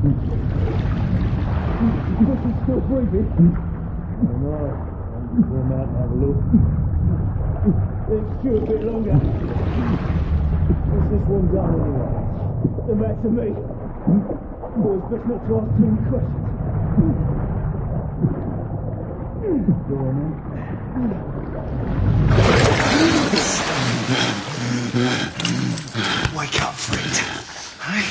He's still breathing. I know. I'll just warm out and have a look. Let's shoot a bit longer. What's this one done anyway? The back to me. Boys, best not to ask too many questions. Go on, man. Wake up, friend. Hey?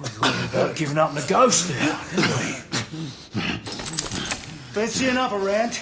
We thought about giving up on the ghost now, didn't we? Fancy another round?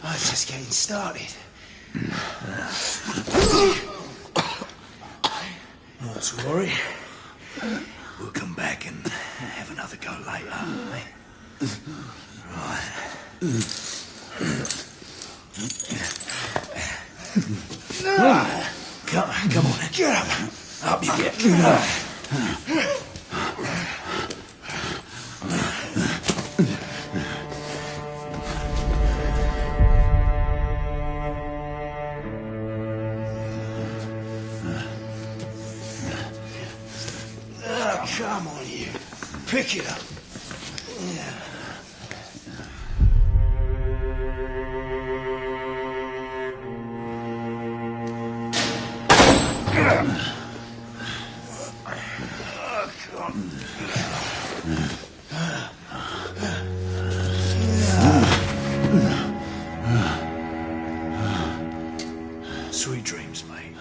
Oh, it's just getting started. Not to worry. We'll come back and have another go later. Right. Come on, get up. Up you get. Come on, you. Pick it up. Yeah. Sweet dreams, mate.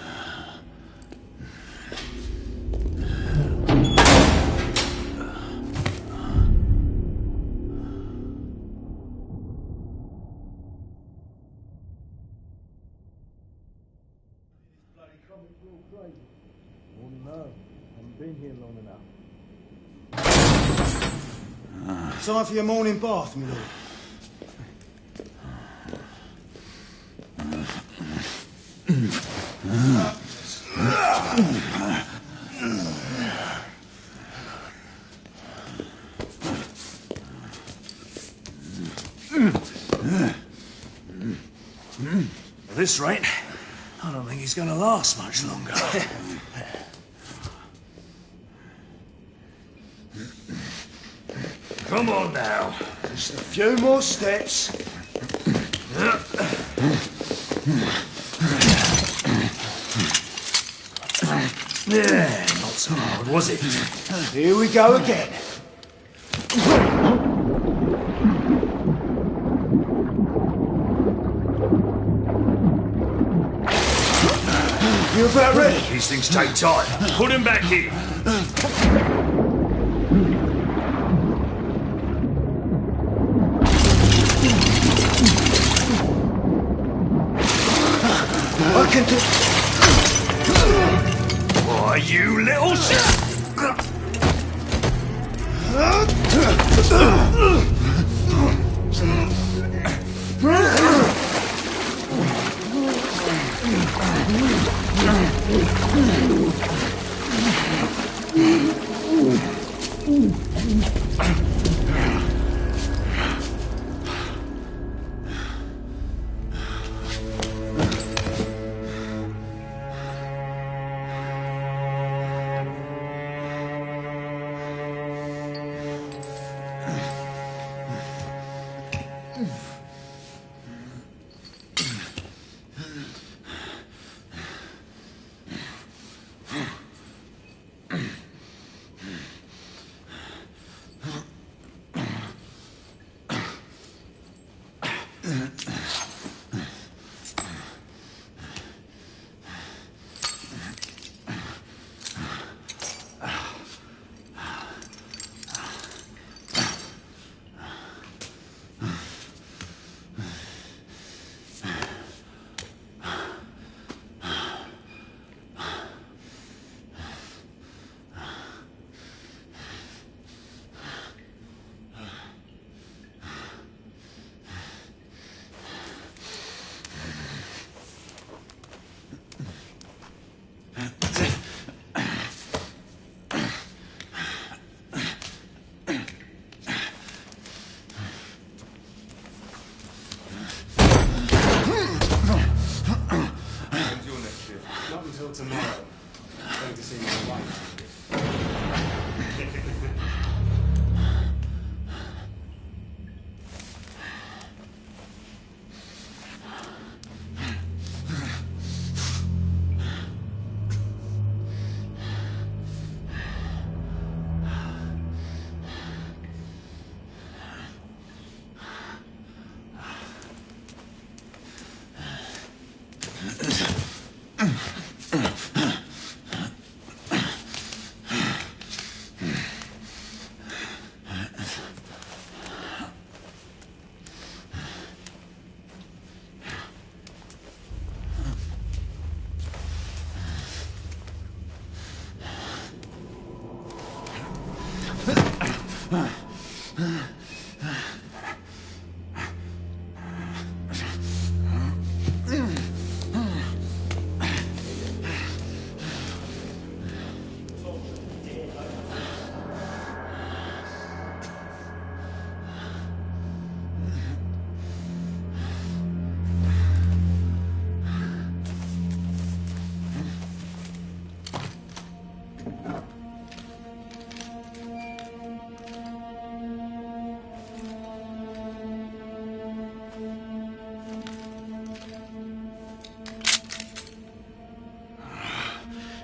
Been here long enough. Time for your morning bath, my lord. At this rate, I don't think he's going to last much longer. Come on now. Just a few more steps. Yeah, not so hard, was it? Here we go again. You about ready? These things take time. Put him back in. I can do... Why, you little shit!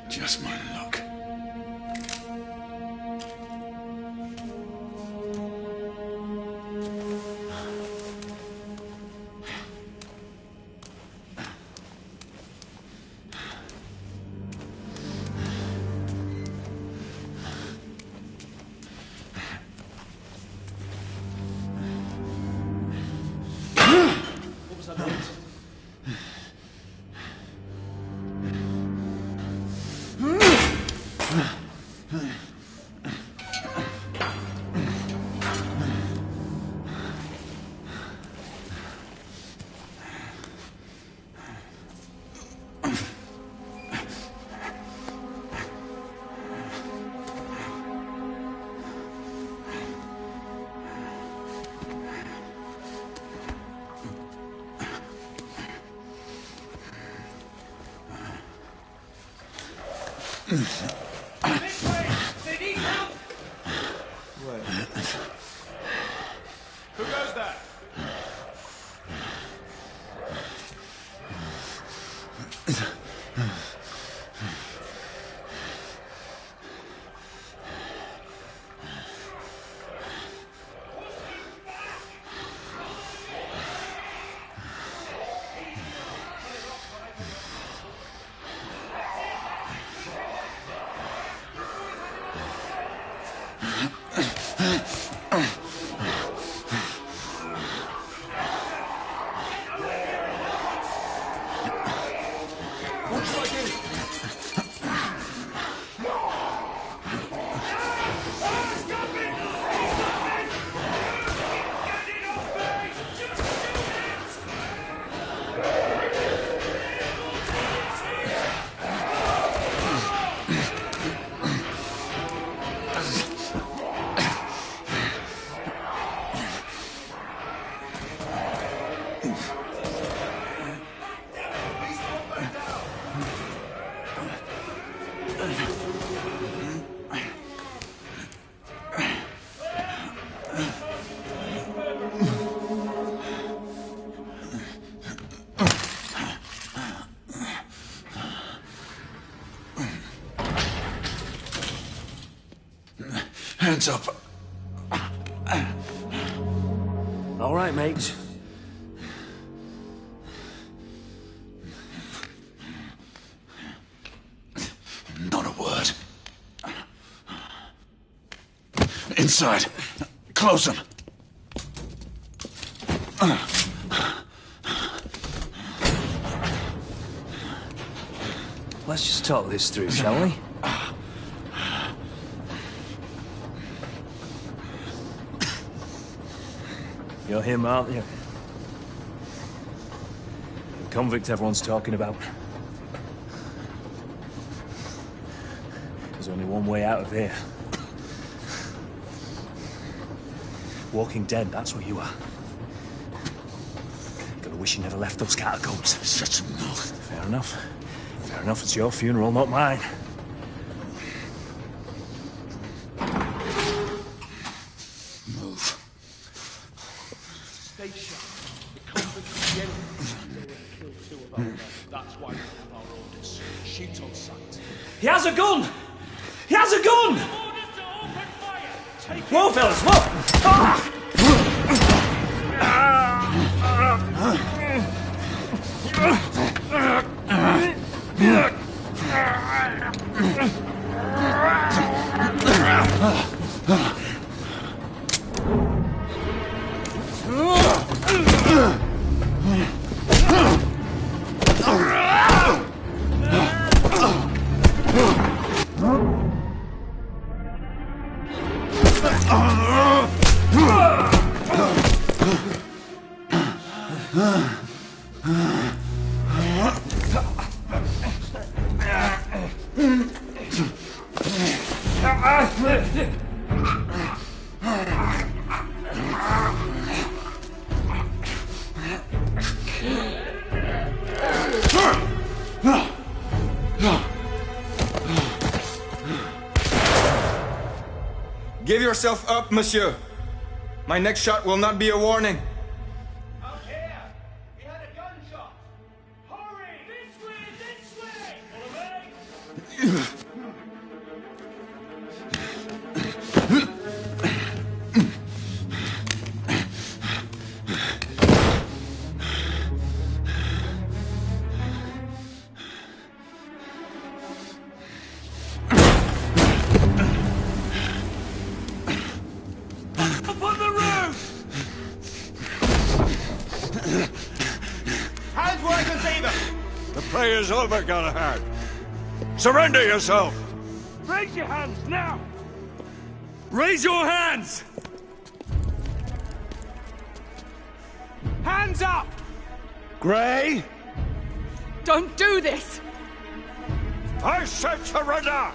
Just my luck. What was that noise? This way! They need help! Where? Who goes there? Hands up. All right, mate. Not a word. Inside. Close them. Let's just talk this through, shall we? You're him, aren't you? The convict everyone's talking about. There's only one way out of here. Walking dead, that's what you are. Gonna wish you never left those catacombs. Such a mouth. Fair enough. Fair enough, it's your funeral, not mine. Move. Stay sharp. The convict at the end they would kill two of our men. That's why we have our orders. Shoot on sight. He has a gun! He has a gun! Orders to open fire! Take Whoa, fellas, whoa! Ah! it. Give yourself up, monsieur. My next shot will not be a warning. Out here! We had a gunshot! Hurry! This way! This way! Follow me! Up on the roof! Hands where I can see them! The play is over, Galahad. Surrender yourself! Raise your hands, now! Raise your hands! Hands up! Gray, Don't do this! I said surrender!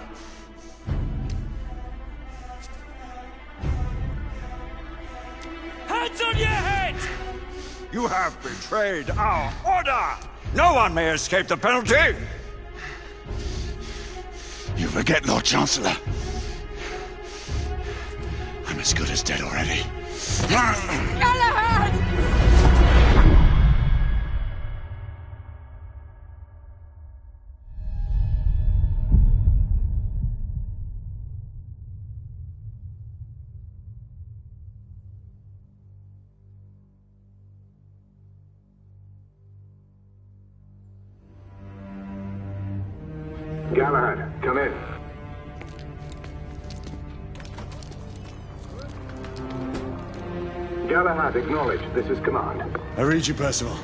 Hands on your head! You have betrayed our order! No one may escape the penalty! You forget, Lord Chancellor. I'm as good as dead already. Galahad! Galahad, come in. Galahad, acknowledge. This is command. I read you, Percival.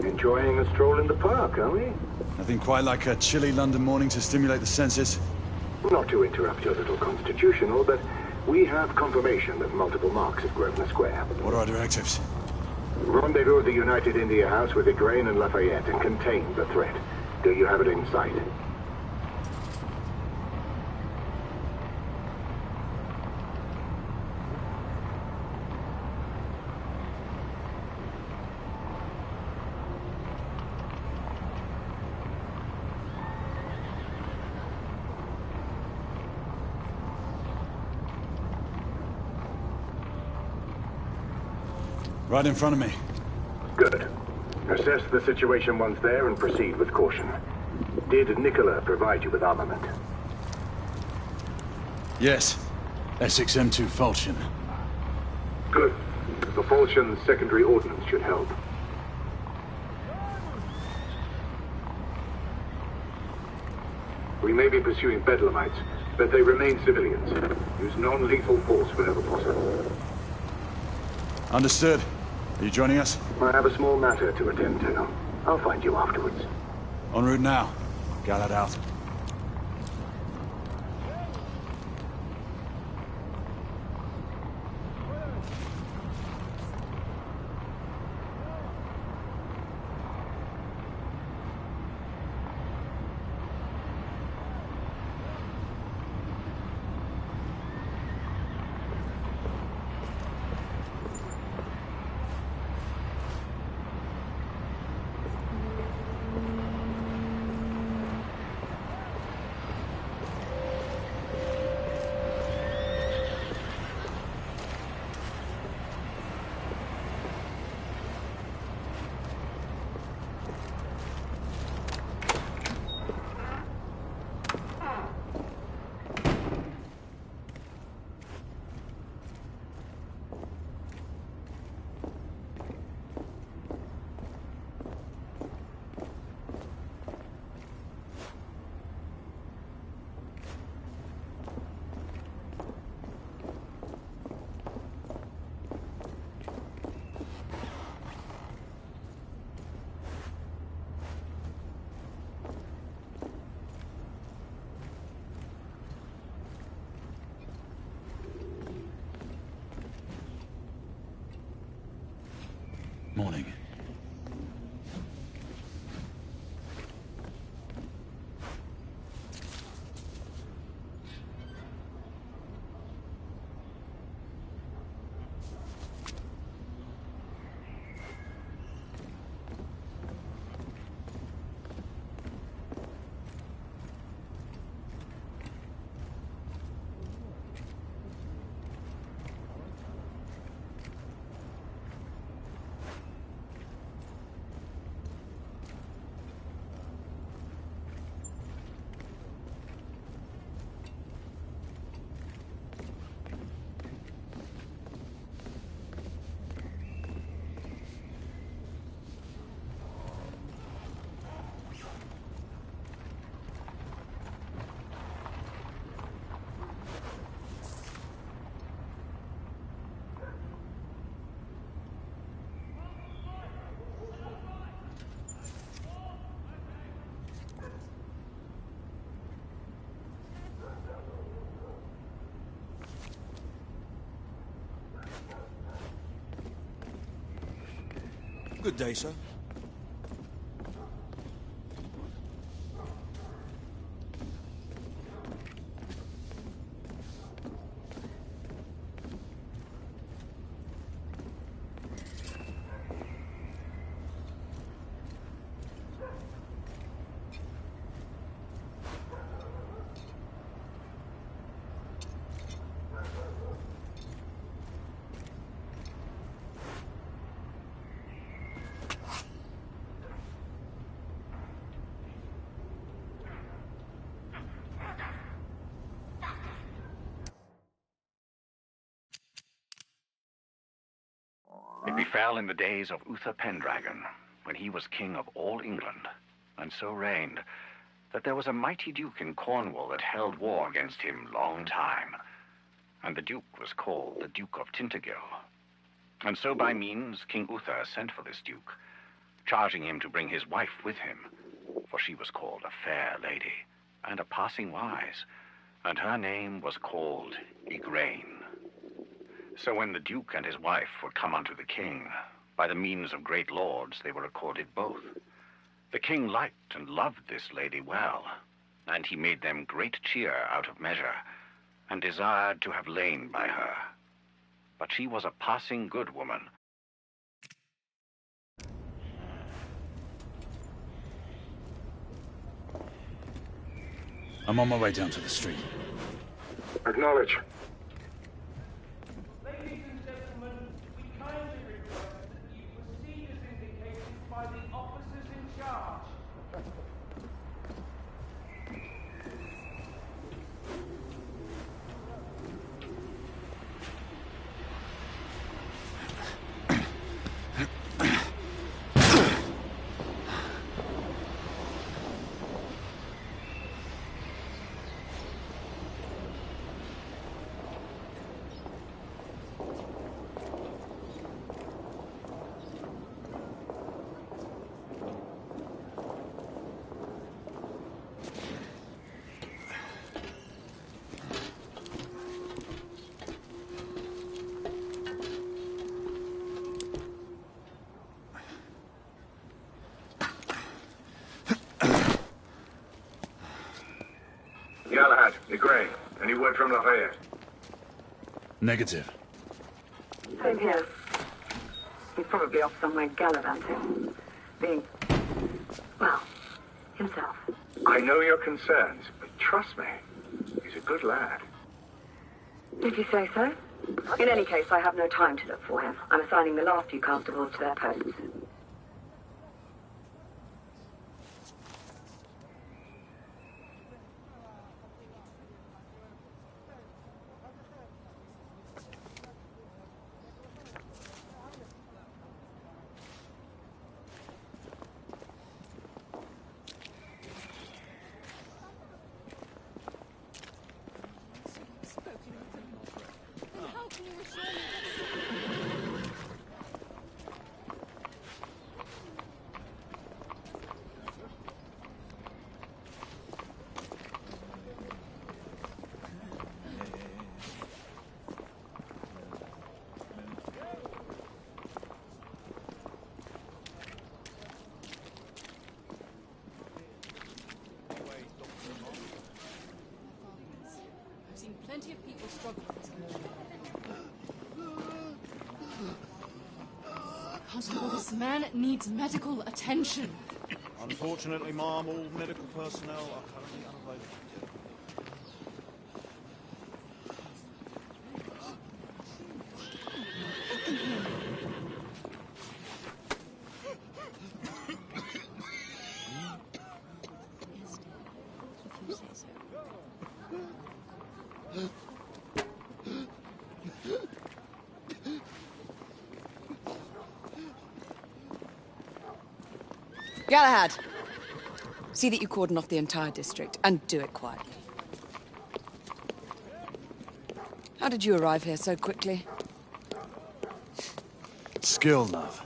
Enjoying a stroll in the park, are we? Nothing quite like a chilly London morning to stimulate the senses. Not to interrupt your little constitutional, but we have confirmation of multiple marks at Grosvenor Square. What are our directives? Rendezvous at the United India House with Igraine and Lafayette and contain the threat. Do you have it in sight? Right in front of me. Good. Assess the situation once there and proceed with caution. Did Nicola provide you with armament? Yes. Essex M2 Falchion. Good. The Falchion's secondary ordnance should help. We may be pursuing Bedlamites, but they remain civilians. Use non-lethal force whenever possible. Understood. Are you joining us? I have a small matter to attend to. I'll find you afterwards. En route now. Galahad out. Morning. Good day, sir. It befell in the days of Uther Pendragon, when he was king of all England, and so reigned, that there was a mighty duke in Cornwall that held war against him long time. And the duke was called the Duke of Tintagel. And so by means King Uther sent for this duke, charging him to bring his wife with him, for she was called a fair lady, and a passing wise, and her name was called Igraine. So when the duke and his wife were come unto the king, by the means of great lords they were accorded both. The king liked and loved this lady well, and he made them great cheer out of measure, and desired to have lain by her. But she was a passing good woman. I'm on my way down to the street. Acknowledge. Ladies and gentlemen, we kindly request that you proceed as indicated by the officers in charge. Galahad, Igraine, any word from Lafayette? Negative. Same here. He's probably off somewhere gallivanting. Being, well, himself. I know your concerns, but trust me, he's a good lad. If you say so. In any case, I have no time to look for him. I'm assigning the last few constables to their posts. Constable, this man needs medical attention. Unfortunately, ma'am, all medical personnel are currently unavailable. Galahad, see that you cordon off the entire district, and do it quietly. How did you arrive here so quickly? Skill, love.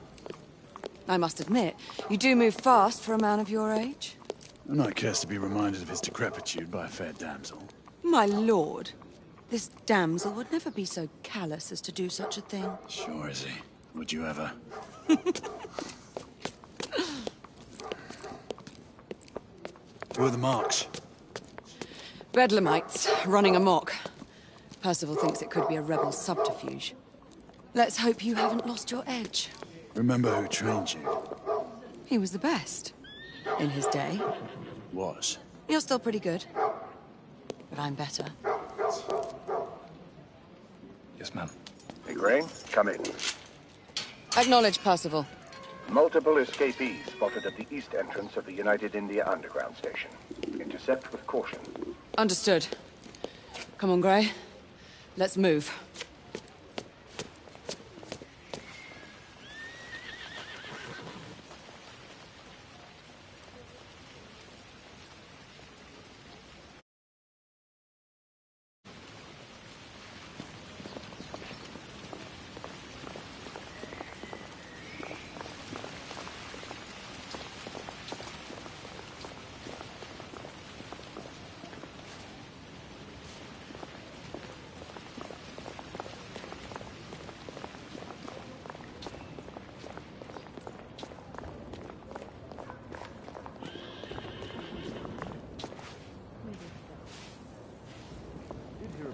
I must admit, you do move fast for a man of your age. I'm not cares to be reminded of his decrepitude by a fair damsel. My lord, this damsel would never be so callous as to do such a thing. Sure is he. Would you ever? Who are the marks? Bedlamites, running amok. Percival thinks it could be a rebel subterfuge. Let's hope you haven't lost your edge. Remember who trained you? He was the best. In his day. Was. You're still pretty good. But I'm better. Yes, ma'am. Hey, Gray, come in. Acknowledge, Percival. Multiple escapees spotted at the east entrance of the United India Underground Station. Intercept with caution. Understood. Come on, Gray. Let's move.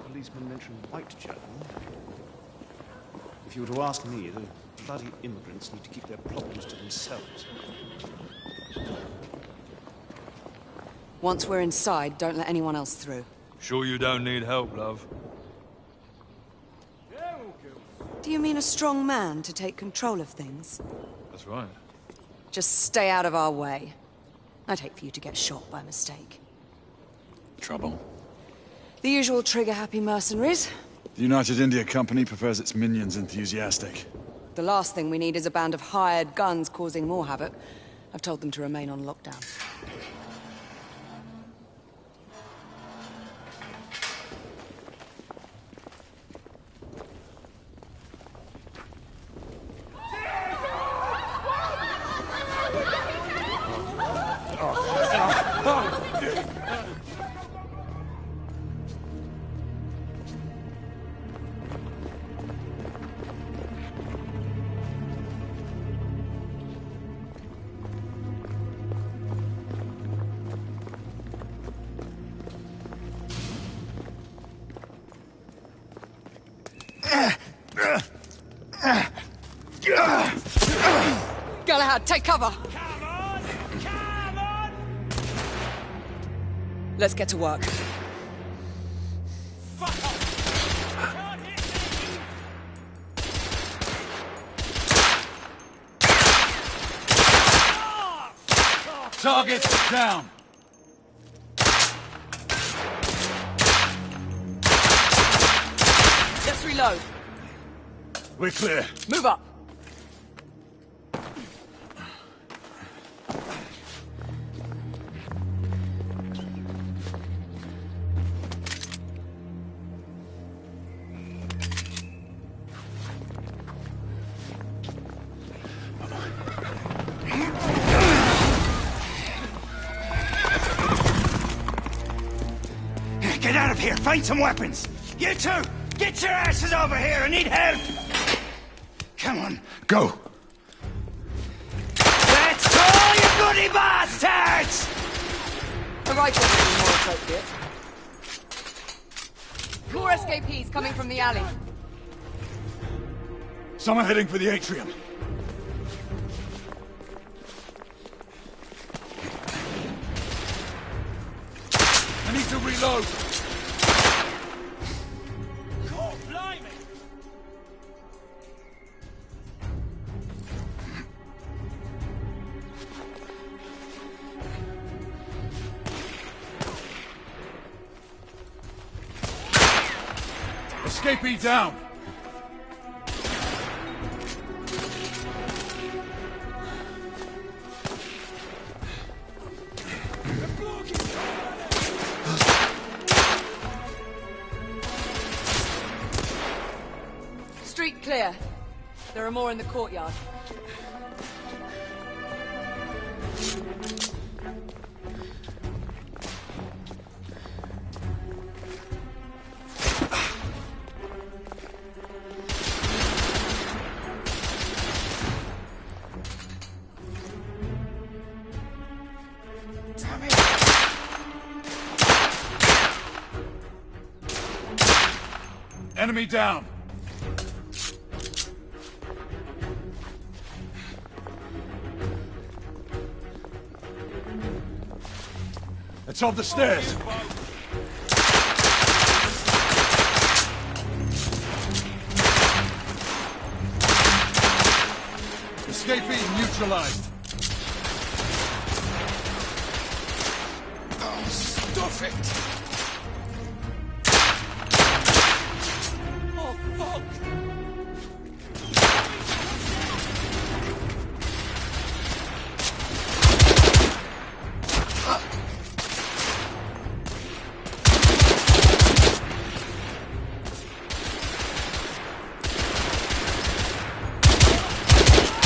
Policeman mentioned Whitechapel. If you were to ask me, the bloody immigrants need to keep their problems to themselves. Once we're inside, don't let anyone else through. Sure you don't need help, love? Do you mean a strong man to take control of things? That's right. Just stay out of our way. I'd hate for you to get shot by mistake. Trouble? The usual trigger-happy mercenaries. The United India Company prefers its minions enthusiastic. The last thing we need is a band of hired guns causing more havoc. I've told them to remain on lockdown. Galahad, take cover! Come on! Come on! Let's get to work. Fuck off! Can't hit me! Target down! Let's reload. We're clear. Move up. Get out of here! Find some weapons! You two! Get your asses over here! I need help! Come on. Go! That's all, you goody bastards! A rifle would be more appropriate. More escapees coming from the alley. Someone heading for the atrium. I need to reload. God, blimey! Escapee down. Street clear. There are more in the courtyard. Enemy down. It's on the stairs. Escapee neutralized. Oh, stuff it! Oh, fuck!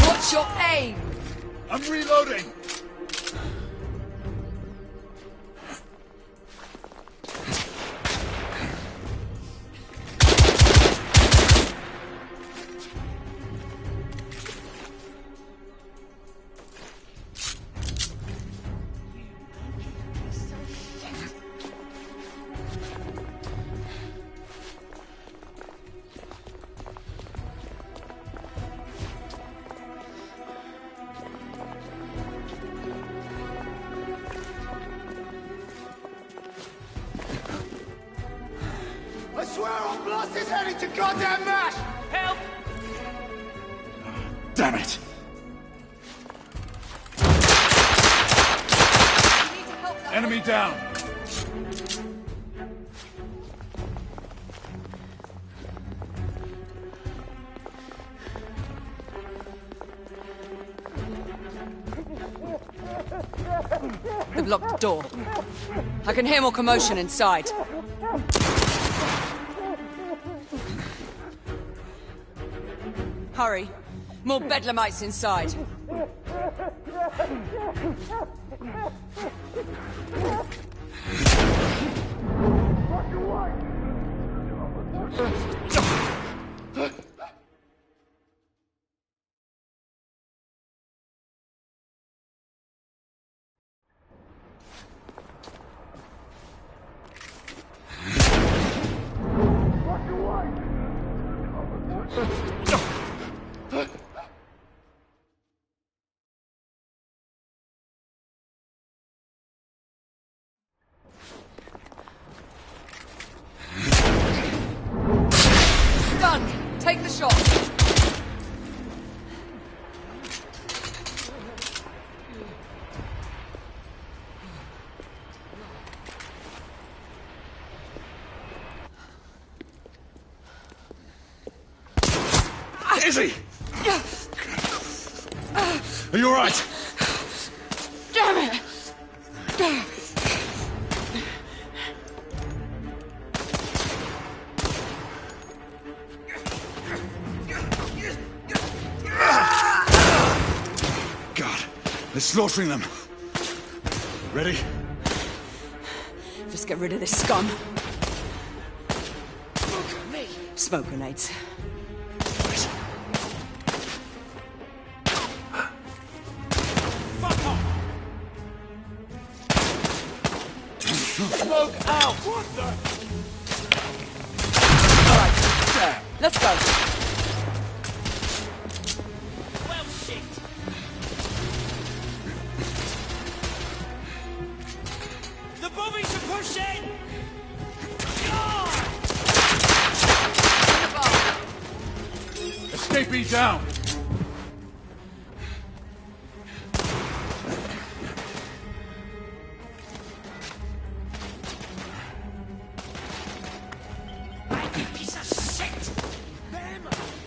What's your aim? I'm reloading. I swear I'll blast his head into goddamn mash! Help! Damn it. Enemy down. They've locked the door. I can hear more commotion inside. Hurry. More bedlamites inside. Done. Take the shot. Izzy! Are you all right? Damn it! God, they're slaughtering them. Ready? Just get rid of this scum. Smoke grenades. Smoke out! What the? Let's go. Well, shit. The bobbies are pushing! Escapee down! Piece of shit! Them!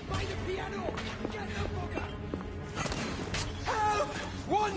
By the piano! Get the bugger! Help! One!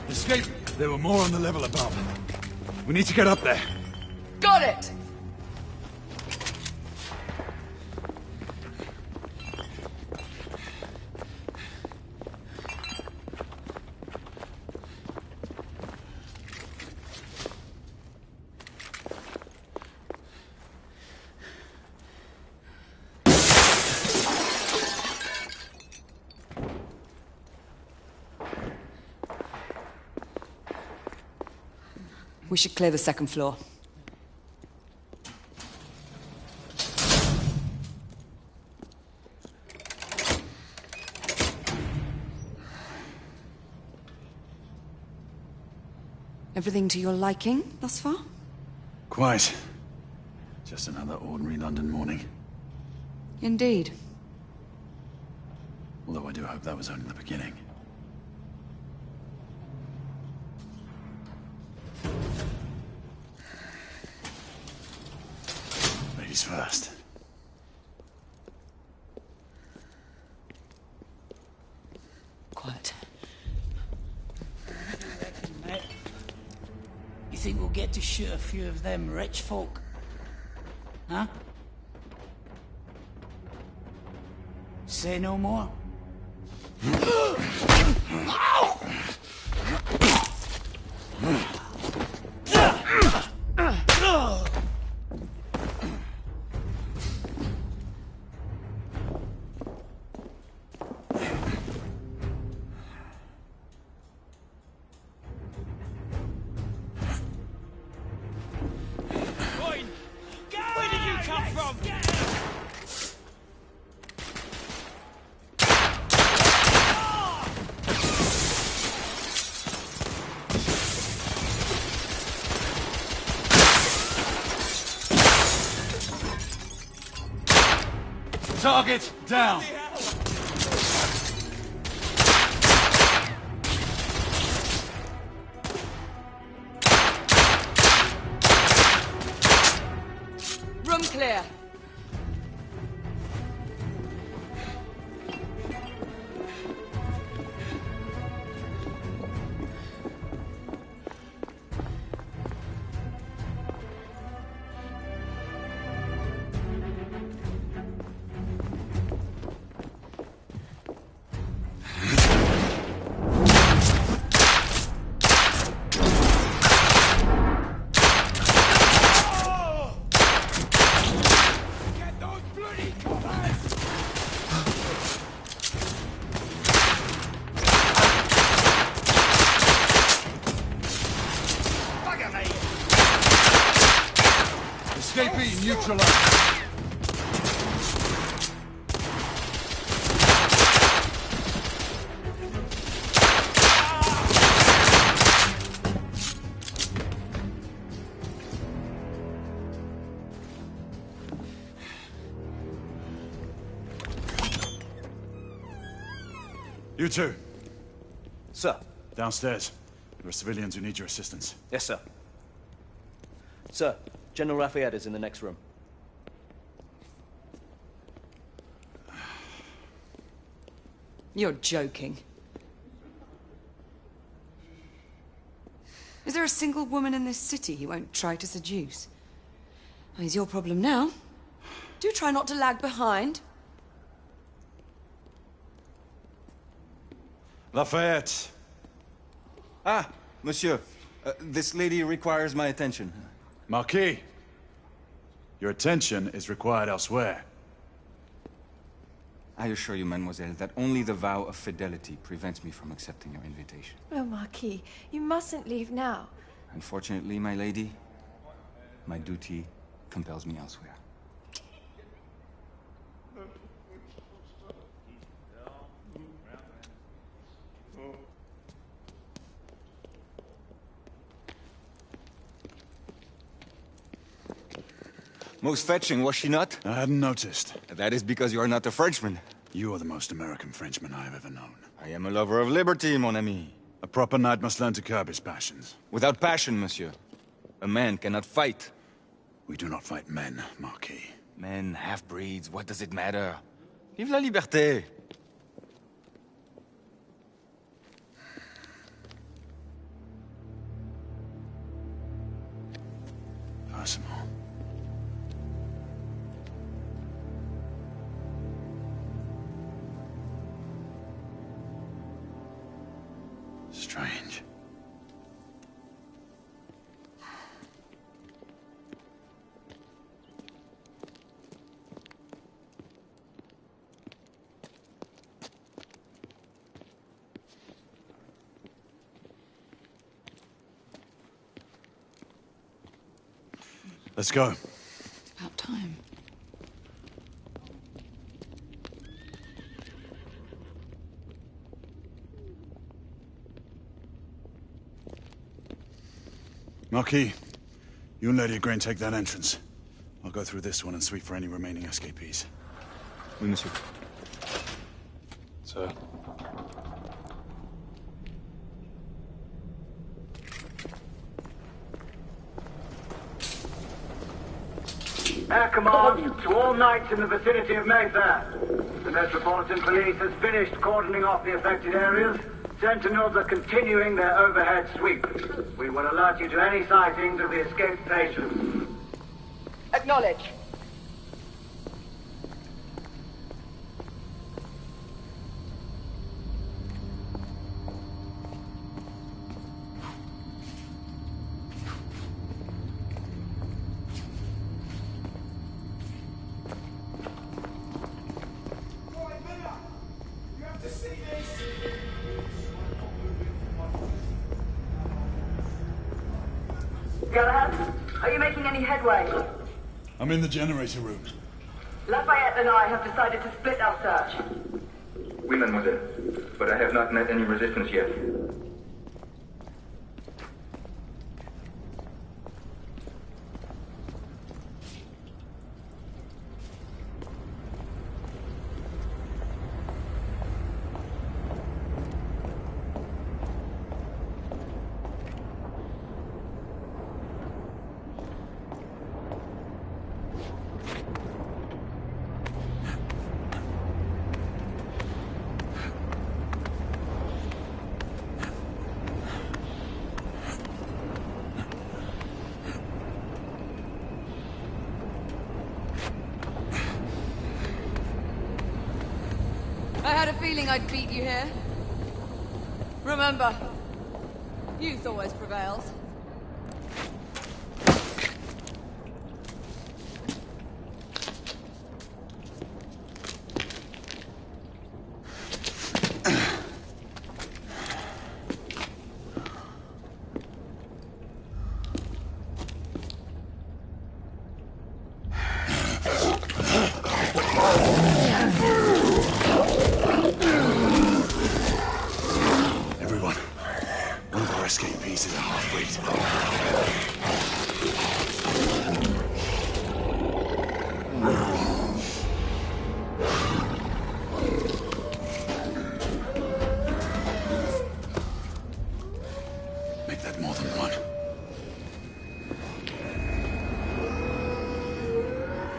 Escape! There were more on the level above. We need to get up there. Got it! We should clear the second floor. Everything to your liking thus far? Quite. Just another ordinary London morning. Indeed. Although I do hope that was only the beginning. Ladies first. Quiet. Mate, you think we'll get to shoot a few of them rich folk? Huh? Say no more. Where did you come from? Target down! Room clear. Escapee neutralized. You two. Sir. Downstairs. There are civilians who need your assistance. Yes, sir. Sir, General Lafayette is in the next room. You're joking. Is there a single woman in this city he won't try to seduce? Well, he's your problem now. Do try not to lag behind. Lafayette. Ah, monsieur. This lady requires my attention. Marquis. Your attention is required elsewhere. I assure you, mademoiselle, that only the vow of fidelity prevents me from accepting your invitation. Oh, Marquis, you mustn't leave now. Unfortunately, my lady, my duty compels me elsewhere. Most fetching, was she not? I hadn't noticed. That is because you are not a Frenchman. You are the most American Frenchman I have ever known. I am a lover of liberty, mon ami. A proper knight must learn to curb his passions. Without passion, monsieur, a man cannot fight. We do not fight men, Marquis. Men, half-breeds, what does it matter? Vive la liberté! Personal. Strange. Let's go. About time. Marquis, you and Lady Grain take that entrance. I'll go through this one and sweep for any remaining escapees. Oui, monsieur. Sir. Air Command to all knights in the vicinity of Mayfair. The Metropolitan Police has finished cordoning off the affected areas. Sentinels are continuing their overhead sweep. We will alert you to any sightings of the escaped patients. Acknowledge. Galahad, are you making any headway? I'm in the generator room. Lafayette and I have decided to split our search. Oui, mademoiselle. But I have not met any resistance yet. I had a feeling I'd beat you here. Remember, youth always prevails.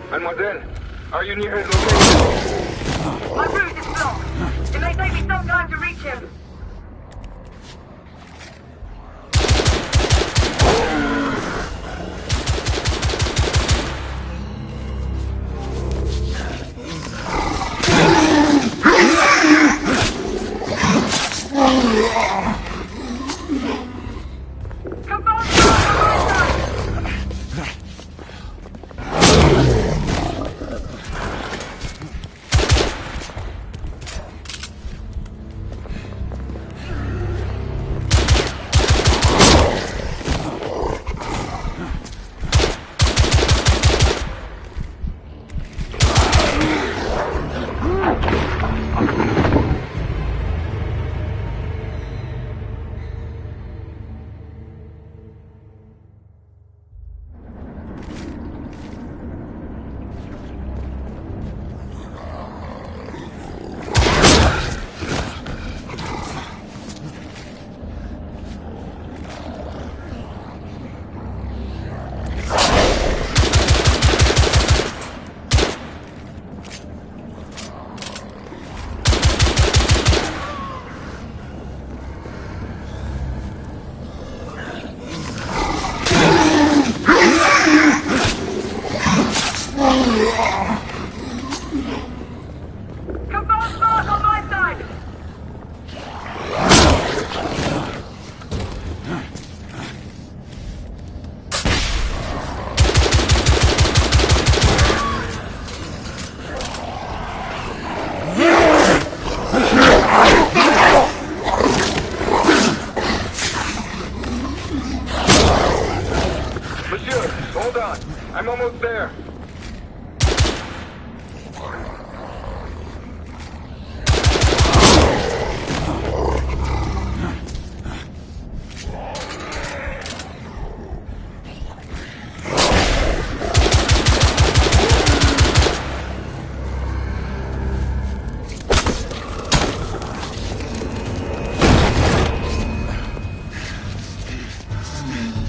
Mademoiselle, are you near his location? My route is blocked. It may take me some time to reach him.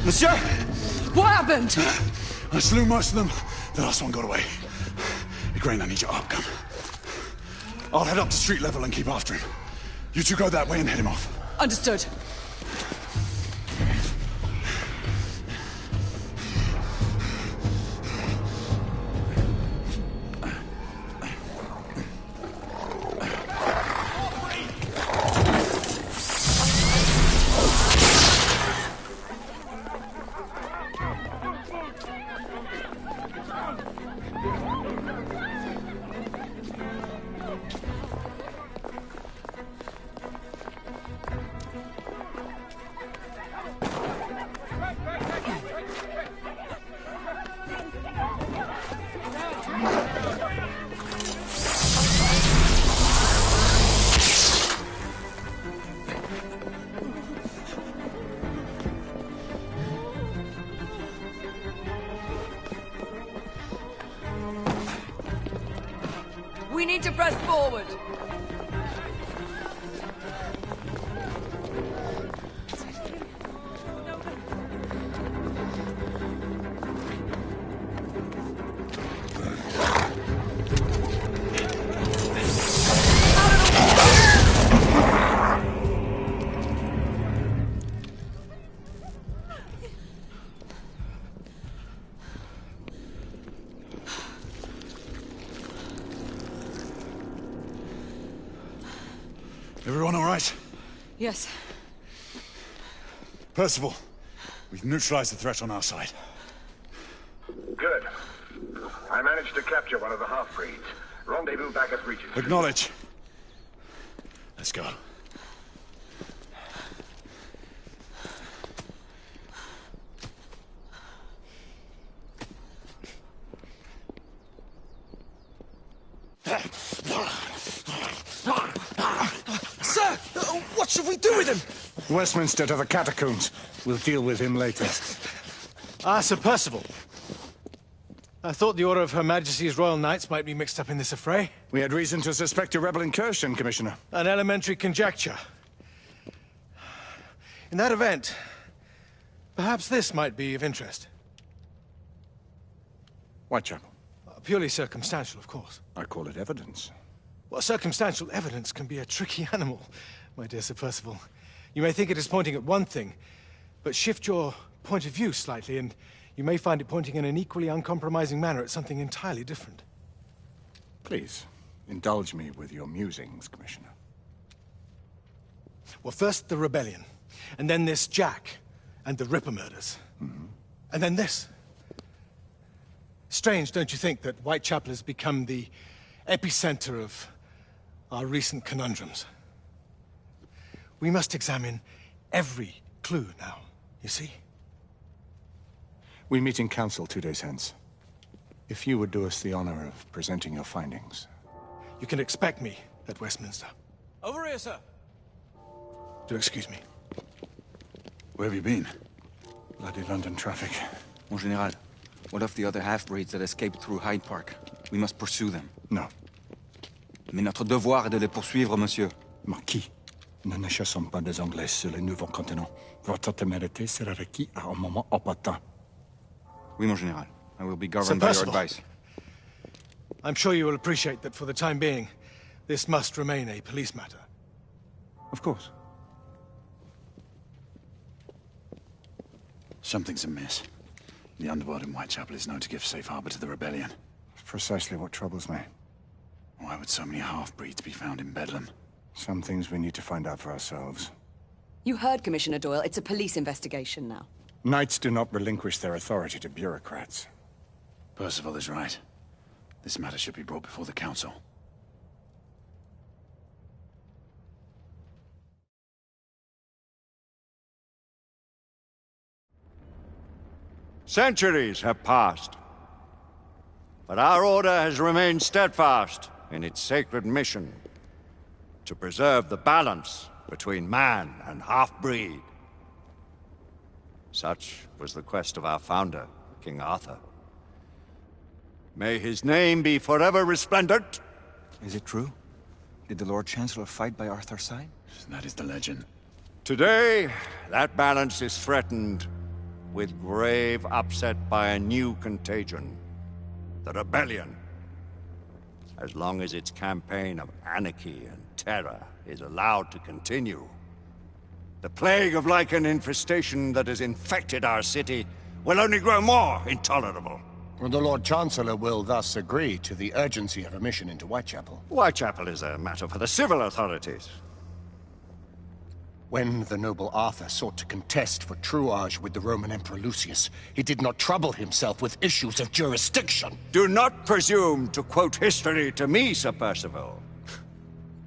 Monsieur! What happened? I slew most of them. The last one got away. Igraine, I need your arc gun. I'll head up to street level and keep after him. You two go that way and head him off. Understood. We need to press forward. Everyone all right? Yes. Percival, we've neutralized the threat on our side. Good. I managed to capture one of the half-breeds. Rendezvous back at Regis. Acknowledge. Let's go. Sir! What should we do with him? Westminster to the catacombs. We'll deal with him later. Ah, Sir Percival. I thought the Order of Her Majesty's Royal Knights might be mixed up in this affray. We had reason to suspect a rebel incursion, Commissioner. An elementary conjecture. In that event, perhaps this might be of interest. Whitechapel. Purely circumstantial, of course. I call it evidence. Well, circumstantial evidence can be a tricky animal, my dear Sir Percival. You may think it is pointing at one thing, but shift your point of view slightly, and you may find it pointing in an equally uncompromising manner at something entirely different. Please, indulge me with your musings, Commissioner. Well, first the rebellion, and then this Jack, and the Ripper murders. And then this. Strange, don't you think, that Whitechapel has become the epicenter of our recent conundrums? We must examine every clue now, you see? We meet in council 2 days hence. If you would do us the honor of presenting your findings. You can expect me at Westminster. Over here, sir. Do excuse me. Where have you been? Bloody London traffic. Mon Général, what of the other half-breeds that escaped through Hyde Park? We must pursue them. No. Mais notre devoir est de les poursuivre, monsieur. Marquis, nous ne chassons pas des Anglais sur le nouveau continent. Votre témérité sera requis à un moment opportun. Oui, mon Général. I will be governed by your advice. I'm sure you will appreciate that for the time being, this must remain a police matter. Of course. Something's amiss. The underworld in Whitechapel is known to give safe harbor to the rebellion. Precisely what troubles me. Why would so many half-breeds be found in Bedlam? Some things we need to find out for ourselves. You heard, Commissioner Doyle. It's a police investigation now. Knights do not relinquish their authority to bureaucrats. Percival is right. This matter should be brought before the council. Centuries have passed, but our order has remained steadfast in its sacred mission to preserve the balance between man and half-breed. Such was the quest of our founder, King Arthur. May his name be forever resplendent. Is it true? Did the Lord Chancellor fight by Arthur's side? That is the legend. Today, that balance is threatened with grave upset by a new contagion, the rebellion. As long as its campaign of anarchy and terror is allowed to continue, the plague of lichen infestation that has infected our city will only grow more intolerable. The Lord Chancellor will thus agree to the urgency of a mission into Whitechapel. Whitechapel is a matter for the civil authorities. When the noble Arthur sought to contest for truage with the Roman Emperor Lucius, he did not trouble himself with issues of jurisdiction. Do not presume to quote history to me, Sir Percival.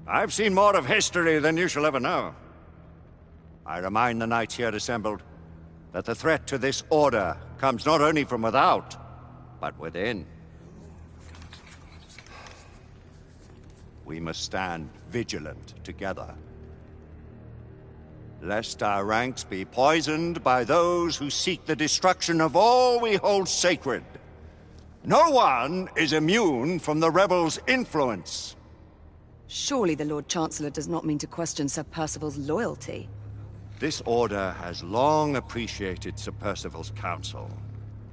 I've seen more of history than you shall ever know. I remind the knights here assembled that the threat to this order comes not only from without, but within. We must stand vigilant together, lest our ranks be poisoned by those who seek the destruction of all we hold sacred. No one is immune from the rebels' influence. Surely the Lord Chancellor does not mean to question Sir Percival's loyalty. This order has long appreciated Sir Percival's counsel,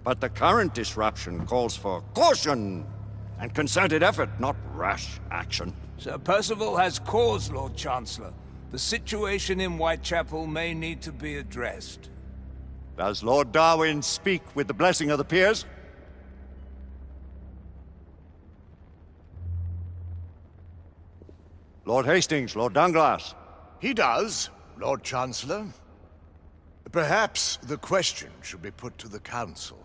but the current disruption calls for caution and concerted effort, not rash action. Sir Percival has cause, Lord Chancellor. The situation in Whitechapel may need to be addressed. Does Lord Darwin speak with the blessing of the peers? Lord Hastings, Lord Dunglass. He does, Lord Chancellor. Perhaps the question should be put to the Council.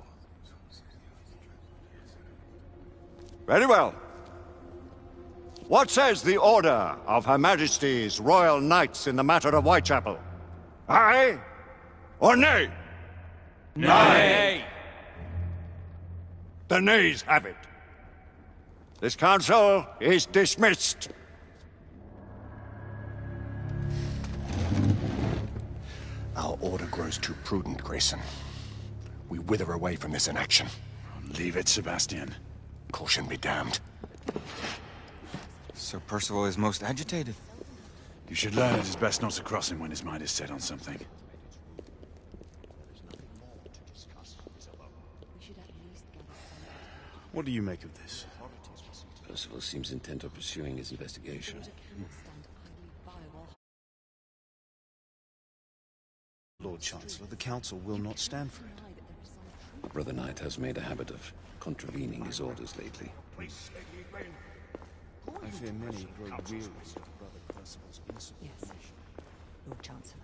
Very well. What says the Order of Her Majesty's Royal Knights in the matter of Whitechapel? Aye or nay? Nay! The nays have it. This council is dismissed. Our order grows too prudent, Grayson. We wither away from this inaction. Leave it, Sebastian. Caution be damned. Sir Percival is most agitated. You should learn it is best not to cross him when his mind is set on something. What do you make of this? Percival seems intent on pursuing his investigation. Lord Chancellor, the Council will not stand for it. Brother Knight has made a habit of contravening his orders lately. I fear many grow weary of Brother Percival's insubordination. Yes, Lord Chancellor.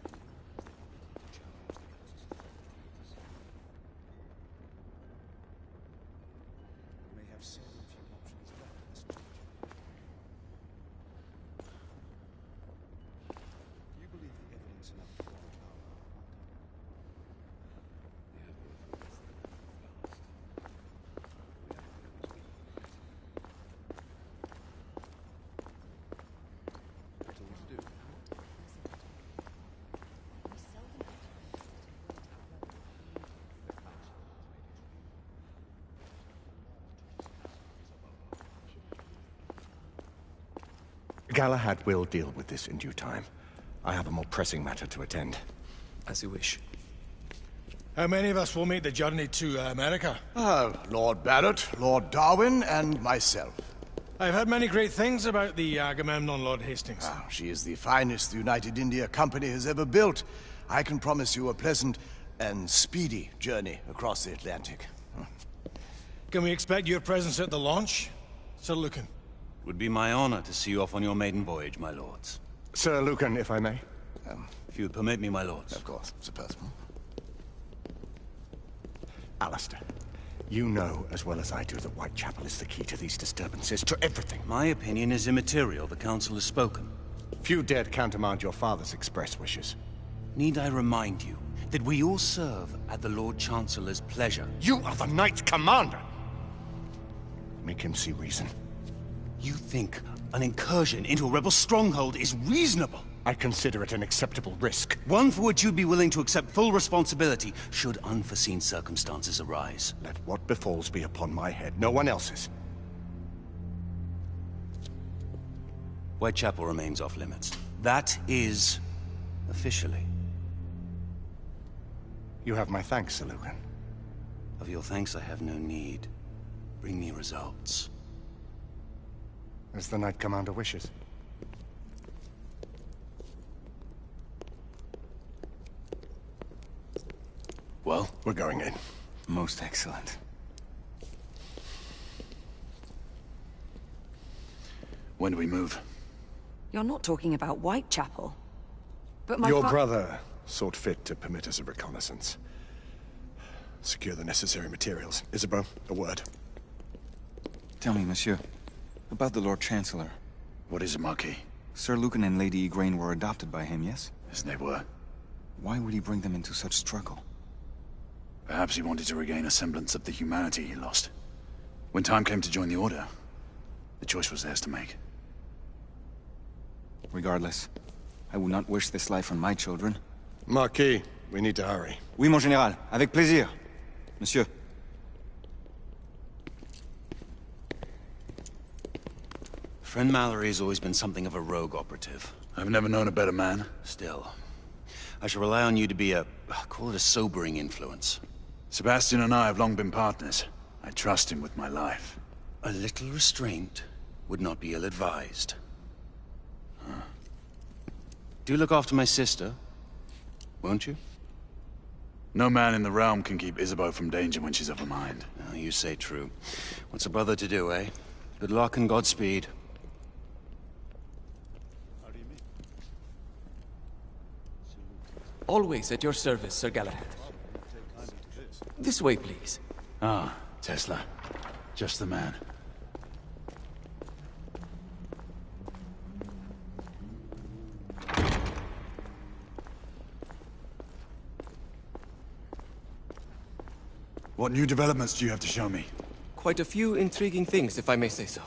We may have seldom few options left in this situation. Do you believe the evidence enough to warrant our Galahad will deal with this in due time. I have a more pressing matter to attend. As you wish. How many of us will make the journey to America? Lord Barrett, Lord Darwin, and myself. I've heard many great things about the Agamemnon, Lord Hastings. She is the finest the United India Company has ever built. I can promise you a pleasant and speedy journey across the Atlantic. Can we expect your presence at the launch, Sir Lucan? Would be my honor to see you off on your maiden voyage, my lords. Sir Lucan, if I may? If you would permit me, my lords. Of course, Sir Percival. Alistair, you know as well as I do that Whitechapel is the key to these disturbances, to everything. My opinion is immaterial. The Council has spoken. Few dared countermand your father's express wishes. Need I remind you that we all serve at the Lord Chancellor's pleasure? You are the Knight Commander! Make him see reason. You think an incursion into a rebel stronghold is reasonable? I consider it an acceptable risk. One for which you'd be willing to accept full responsibility should unforeseen circumstances arise. Let what befalls be upon my head, no one else's. Whitechapel remains off limits. That is... officially. You have my thanks, Sir Lucan. Of your thanks I have no need. Bring me results. As the Knight Commander wishes. Well, we're going in. Most excellent. When do we move? You're not talking about Whitechapel. But my Your brother sought fit to permit us a reconnaissance. Secure the necessary materials. Isabeau, a word. Tell me, monsieur, about the Lord Chancellor. What is it, Marquis? Sir Lucan and Lady Igraine were adopted by him, yes? Yes, they were. Why would he bring them into such struggle? Perhaps he wanted to regain a semblance of the humanity he lost. When time came to join the Order, the choice was theirs to make. Regardless, I would not wish this life on my children. Marquis, we need to hurry. Oui, mon général. Avec plaisir. Monsieur. Friend Mallory has always been something of a rogue operative. I've never known a better man. Still, I shall rely on you to be call it a sobering influence. Sebastian and I have long been partners. I trust him with my life. A little restraint would not be ill-advised. Do look after my sister, won't you? No man in the realm can keep Isabeau from danger when she's of a mind. Oh, you say true. What's a brother to do, eh? Good luck and Godspeed. Always at your service, Sir Galahad. This way, please. Ah, Tesla. Just the man. What new developments do you have to show me? Quite a few intriguing things, if I may say so.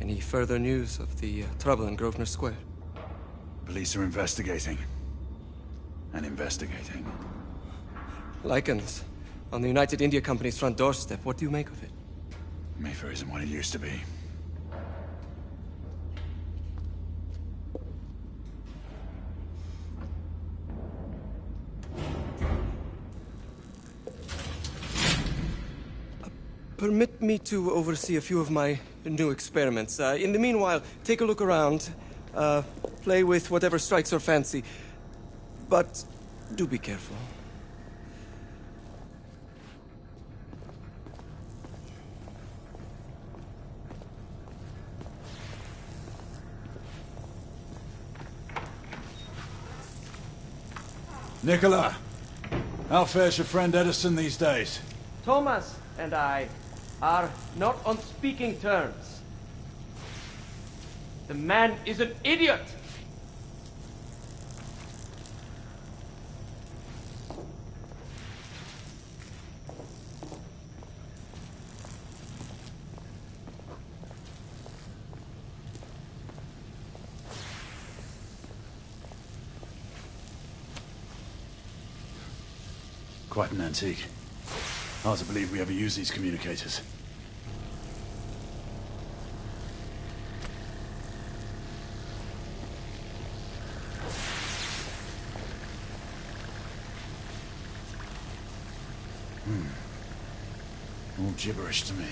Any further news of the trouble in Grosvenor Square? Police are investigating. And investigating. Lycans, on the United India Company's front doorstep. What do you make of it? Mayfair isn't what it used to be. Permit me to oversee a few of my new experiments. In the meanwhile, take a look around. Play with whatever strikes your fancy. But do be careful. Nicola, how fares your friend Edison these days? Thomas and I are not on speaking terms. The man is an idiot! Quite an antique. Hard to believe we ever use these communicators. All gibberish to me.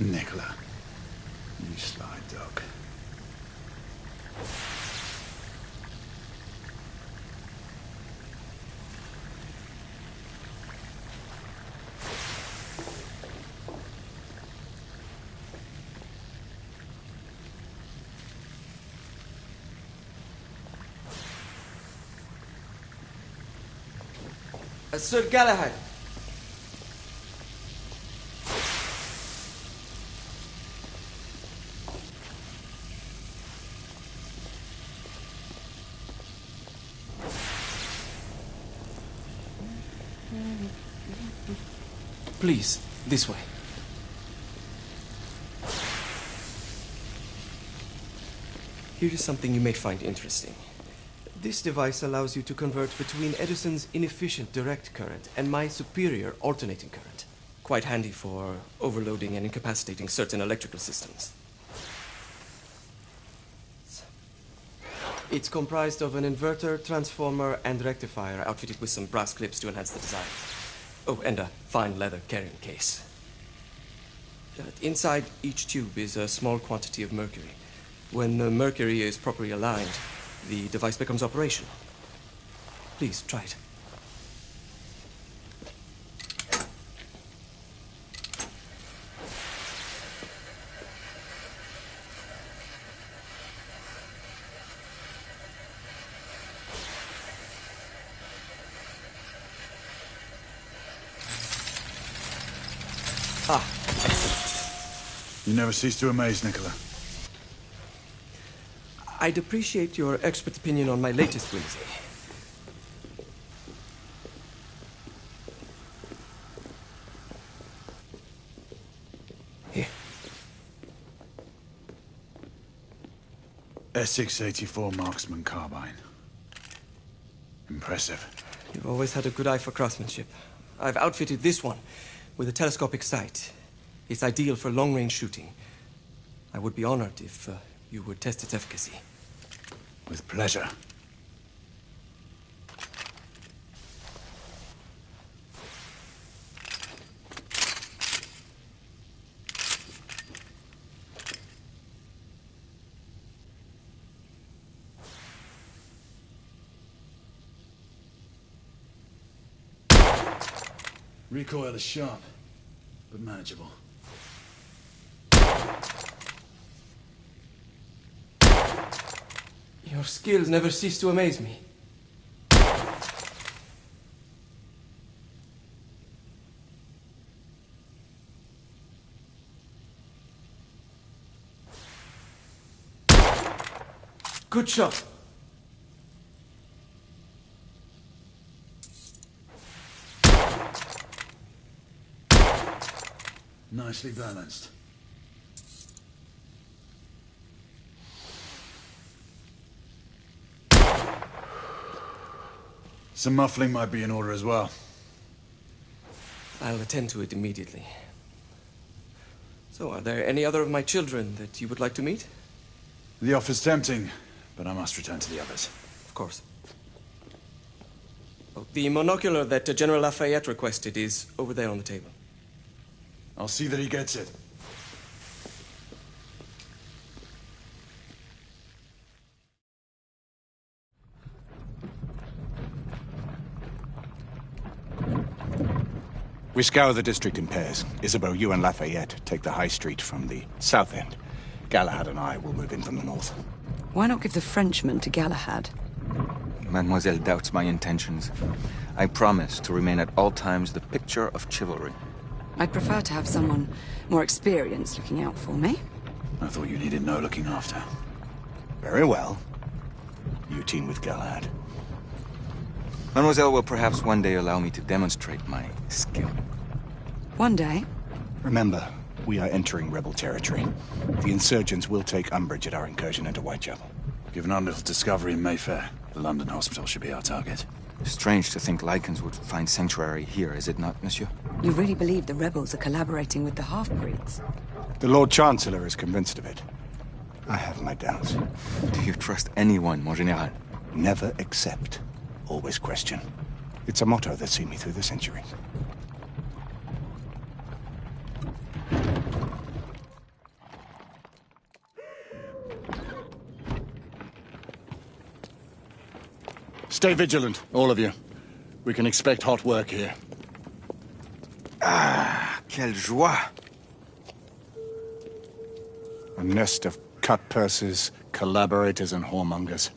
Nicola, you sly dog. Sir Galahad. Please, this way. Here is something you may find interesting. This device allows you to convert between Edison's inefficient direct current and my superior alternating current. Quite handy for overloading and incapacitating certain electrical systems. It's comprised of an inverter, transformer, and rectifier outfitted with some brass clips to enhance the design. Oh, and a fine leather carrying case. Inside each tube is a small quantity of mercury. When the mercury is properly aligned, the device becomes operational. Please, try it. You never cease to amaze, Nicola. I'd appreciate your expert opinion on my latest whimsy. Here. S684 Marksman Carbine. Impressive. You've always had a good eye for craftsmanship. I've outfitted this one with a telescopic sight. It's ideal for long-range shooting. I would be honored if you would test its efficacy. With pleasure. Recoil is sharp, but manageable. Your skills never cease to amaze me. Good shot. Nicely balanced. Some muffling might be in order as well. I'll attend to it immediately. So, are there any other of my children that you would like to meet? The offer's tempting, but I must return to the others. Of course. Oh, the monocular that General Lafayette requested is over there on the table. I'll see that he gets it. We scour the district in pairs. Isabeau, you and Lafayette take the high street from the south end. Galahad and I will move in from the north. Why not give the Frenchman to Galahad? Mademoiselle doubts my intentions. I promise to remain at all times the picture of chivalry. I'd prefer to have someone more experienced looking out for me. I thought you needed no looking after. Very well. You team with Galahad. Mademoiselle will perhaps one day allow me to demonstrate my skill. One day? Remember, we are entering rebel territory. The insurgents will take umbrage at our incursion into Whitechapel. Given our little discovery in Mayfair, the London hospital should be our target. Strange to think Lycans would find sanctuary here, is it not, monsieur? You really believe the rebels are collaborating with the half-breeds? The Lord Chancellor is convinced of it. I have my doubts. Do you trust anyone, mon général? Never accept. Always question. It's a motto that's seen me through the centuries. Stay vigilant, all of you. We can expect hot work here. Ah, quelle joie! A nest of cut-pursers, collaborators, and whoremongers.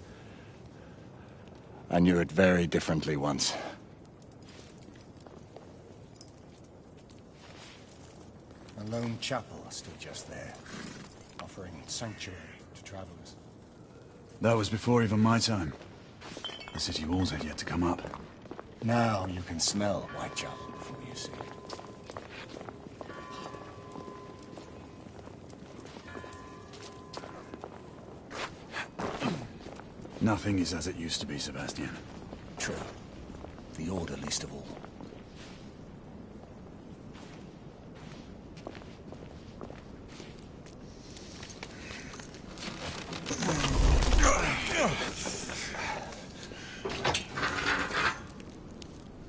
I knew it very differently once. A lone chapel stood just there, offering sanctuary to travelers. That was before even my time. The city walls had yet to come up. Now you can smell Whitechapel before you see it. Nothing is as it used to be, Sebastian. True. The Order least of all.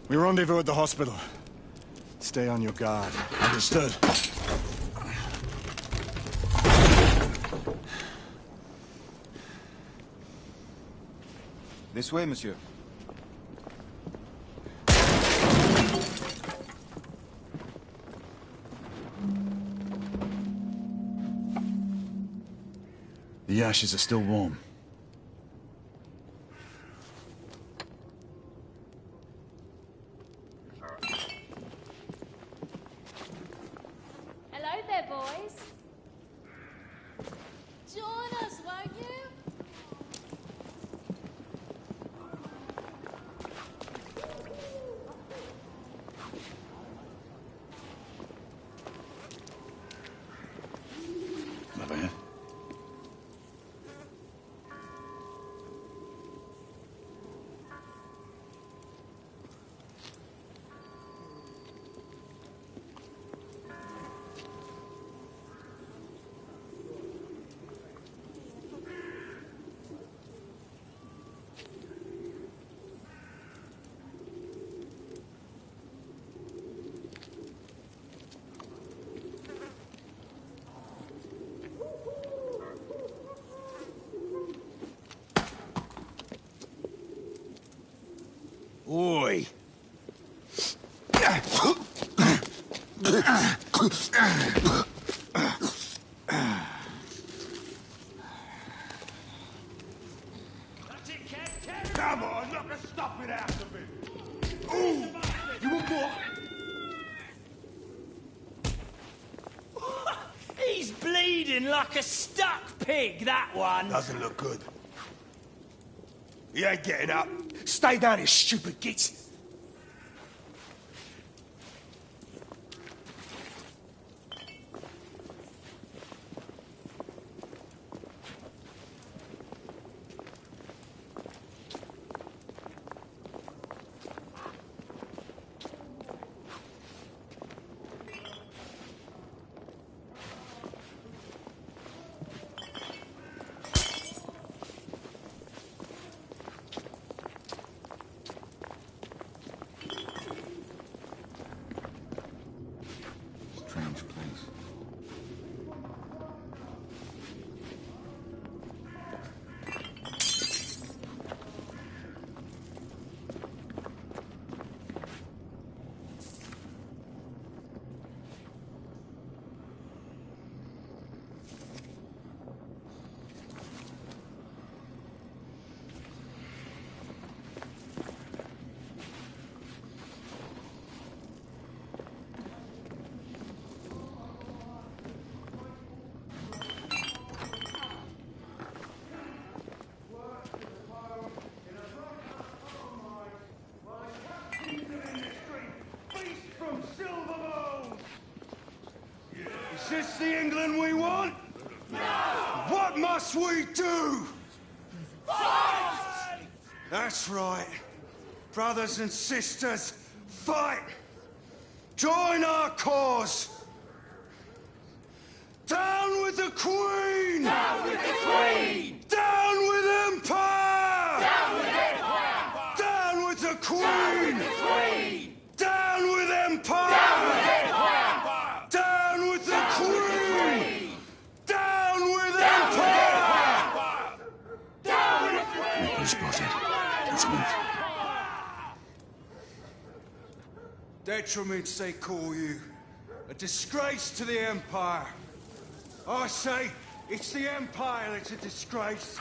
We rendezvous at the hospital. Stay on your guard. Understood. This way, monsieur. The ashes are still warm. Hello there, boys. Join us, won't you? Over here. Oi! Come on, knock a stop it out of him! Ooh! You want more? He's bleeding like a stuck pig, that one! Doesn't look good. He ain't getting up. Stay down, you stupid git. Strange place. Is this the England we want? No! What must we do? Fight! That's right. Brothers and sisters, fight! Join our cause! Down with the Queen! Down with the Queen! Down with Empire! Down with Empire! Down with the Queen! Down with the Queen! Down with Empire! Down with Empire! Down with the Queen! Down with Down with Empire! Down with the Queen! Weapon spotted. Let's move. Detriments, they call you. A disgrace to the Empire. I say, it's the Empire that's a disgrace.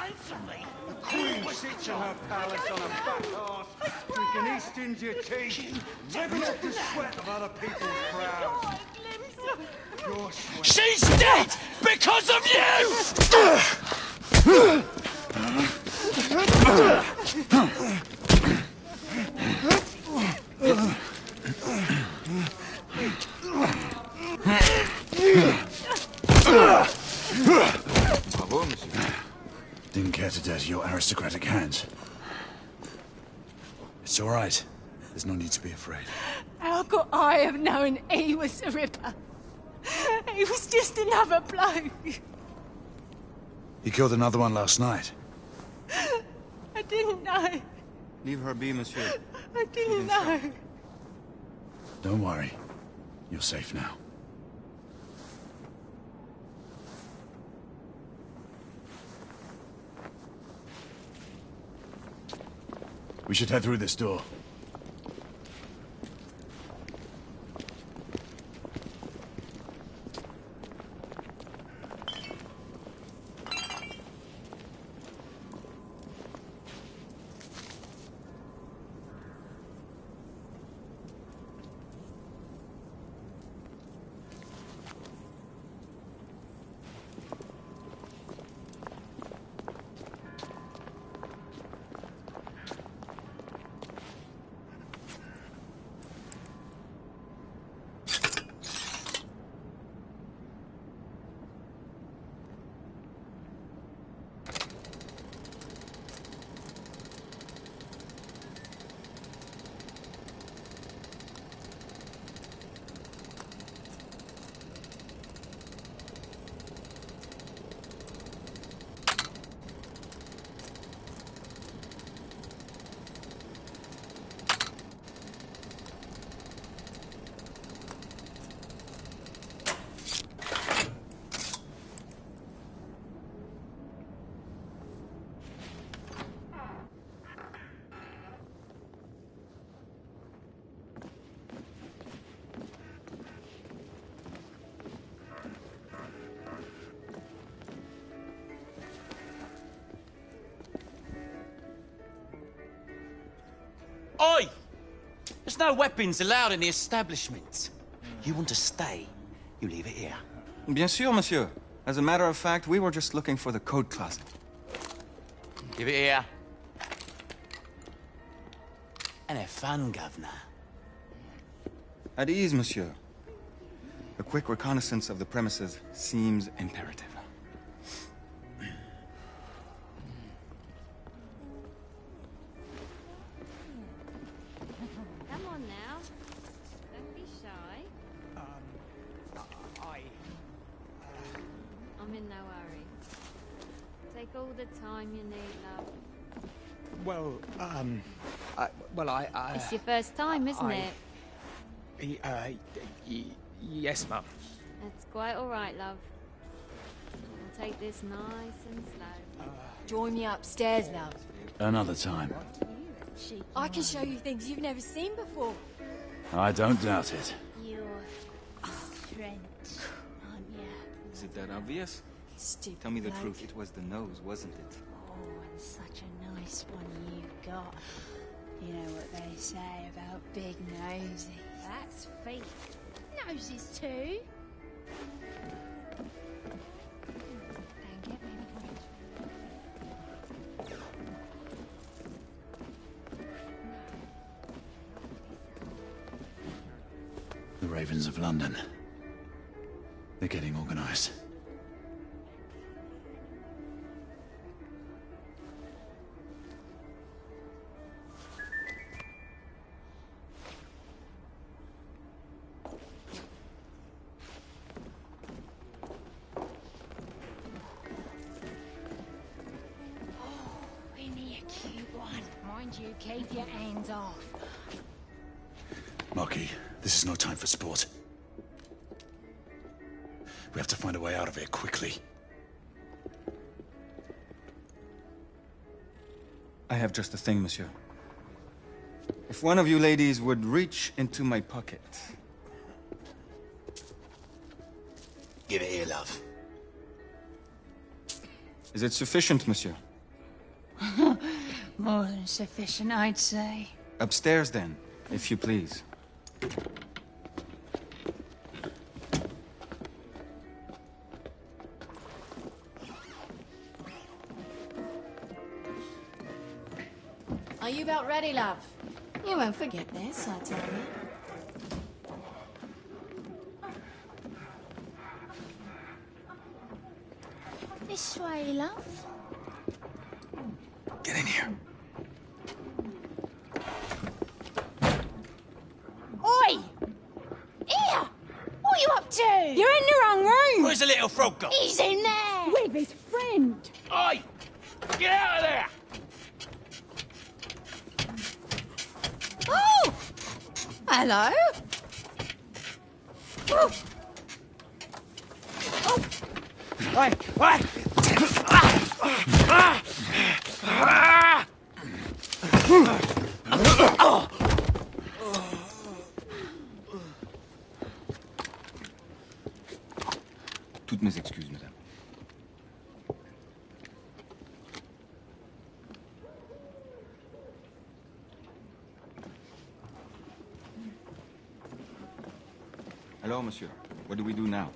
The Queen sits in her palace on a fat horse, drinking East India tea, living off the sweat of other people's brows. Your sweat. She's dead because of you! Bravo, monsieur. Didn't care to dirty your aristocratic hands. It's all right. There's no need to be afraid. How could I have known he was the Ripper? He was just another bloke. He killed another one last night. I didn't know. Leave her be, monsieur. I didn't know. Don't worry. You're safe now. We should head through this door. Oi! There's no weapons allowed in the establishment. You want to stay, you leave it here. Bien sûr, monsieur. As a matter of fact, we were just looking for the code closet. Give it here. And have fun, governor. At ease, monsieur. A quick reconnaissance of the premises seems imperative. Come on now. Don't be shy. I'm in no hurry. Take all the time you need, love. Well, It's your first time, isn't it? Yes, Mum. That's quite all right, love. I'll take this nice and slow. Join me upstairs, love. Another time. I can show you things you've never seen before. I don't doubt it. You're French, aren't you? Is it that obvious? Stupid Tell me the bloke. truth. It was the nose, wasn't it? Oh, and such a nice one you've got. You know what they say about big noses. That's fake. Noses too. Don't get me The Ravens of London. They're getting organized. Isn't he a cute one? Mind you, keep your hands off. Marquis, this is no time for sport. We have to find a way out of here quickly. I have just the thing, monsieur. If one of you ladies would reach into my pocket. Give it here, love. Is it sufficient, monsieur? More than sufficient, I'd say. Upstairs, then, if you please. Are you about ready, love? You won't forget this, I tell you. This way, love. Get in here. Oi! Here! What are you up to? You're in the wrong room! Where's the little frog gone? He's in there! With his friend! Oi! Get out of there! Oh! Hello? Oh! Hey! Hey! Toutes mes excuses, madame. Alors, monsieur, what do we do now?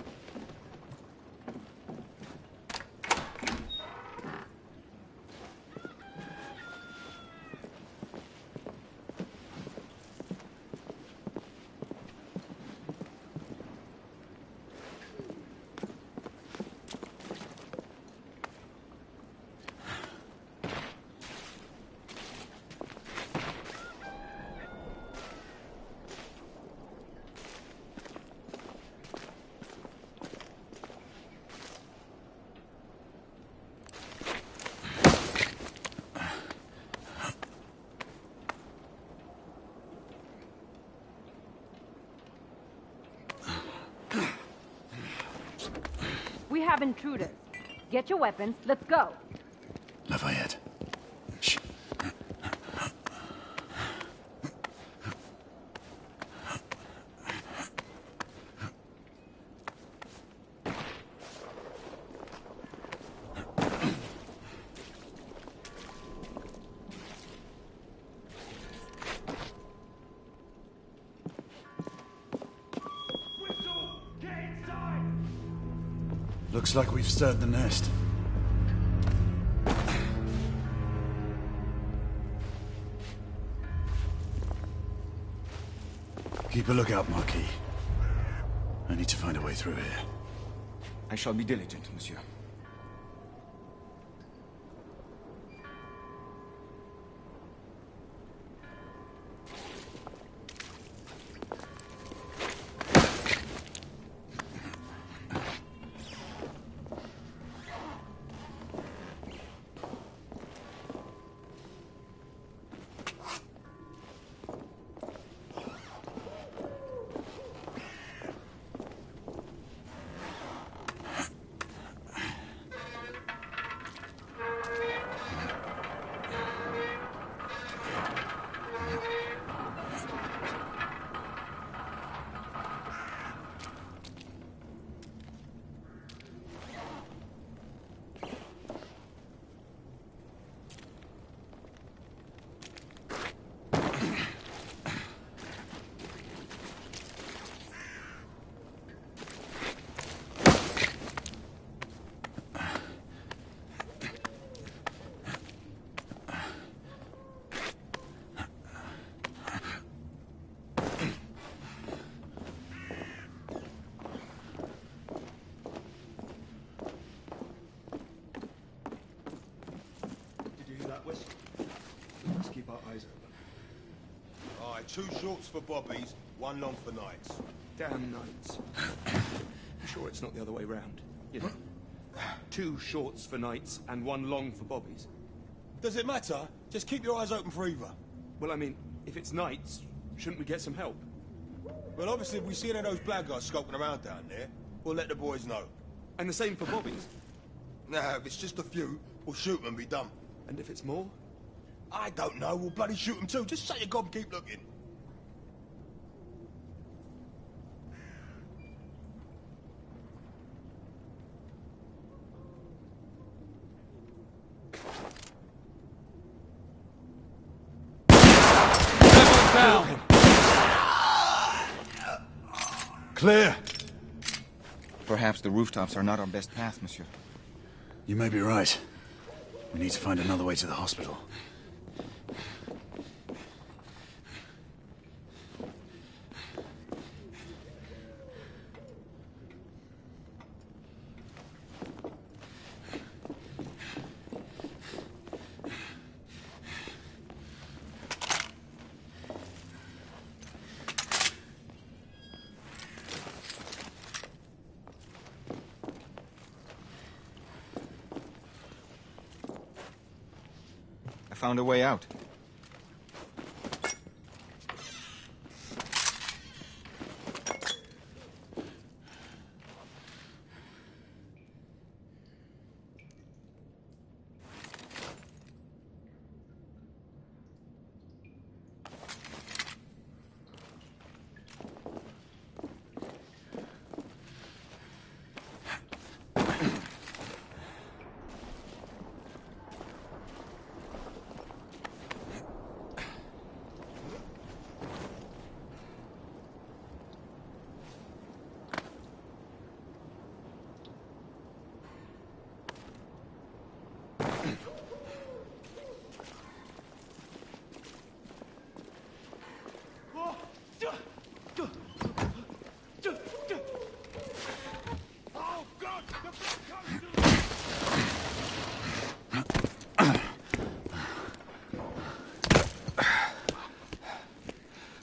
We have intruders. Get your weapons. Let's go. Lafayette. Shh. Looks like we've stirred the nest. Keep a lookout, Marquis. I need to find a way through here. I shall be diligent, monsieur. Let's keep our eyes open. All right, 2 shorts for bobbies, 1 long for nights. Damn nights. I'm sure it's not the other way round. You know, 2 shorts for nights and 1 long for bobbies. Does it matter? Just keep your eyes open for either. Well, I mean, if it's nights, shouldn't we get some help? Well, obviously, if we see any of those blackguards scoping around down there, we'll let the boys know. And the same for bobbies? Nah, if it's just a few, we'll shoot them and be done. And if it's more? I don't know, we'll bloody shoot them too. Just shut your gob and keep looking. Down. Clear. Perhaps the rooftops are not our best path, monsieur. You may be right. We need to find another way to the hospital. I found a way out.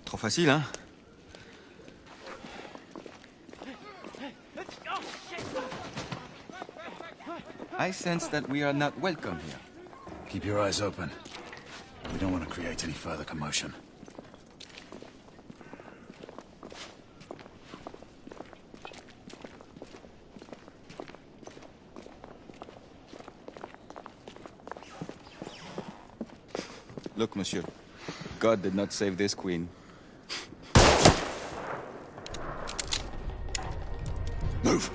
Trop facile, hein? I sense that we are not welcome here. Keep your eyes open. We don't want to create any further commotion. Look, monsieur. God did not save this queen. Move!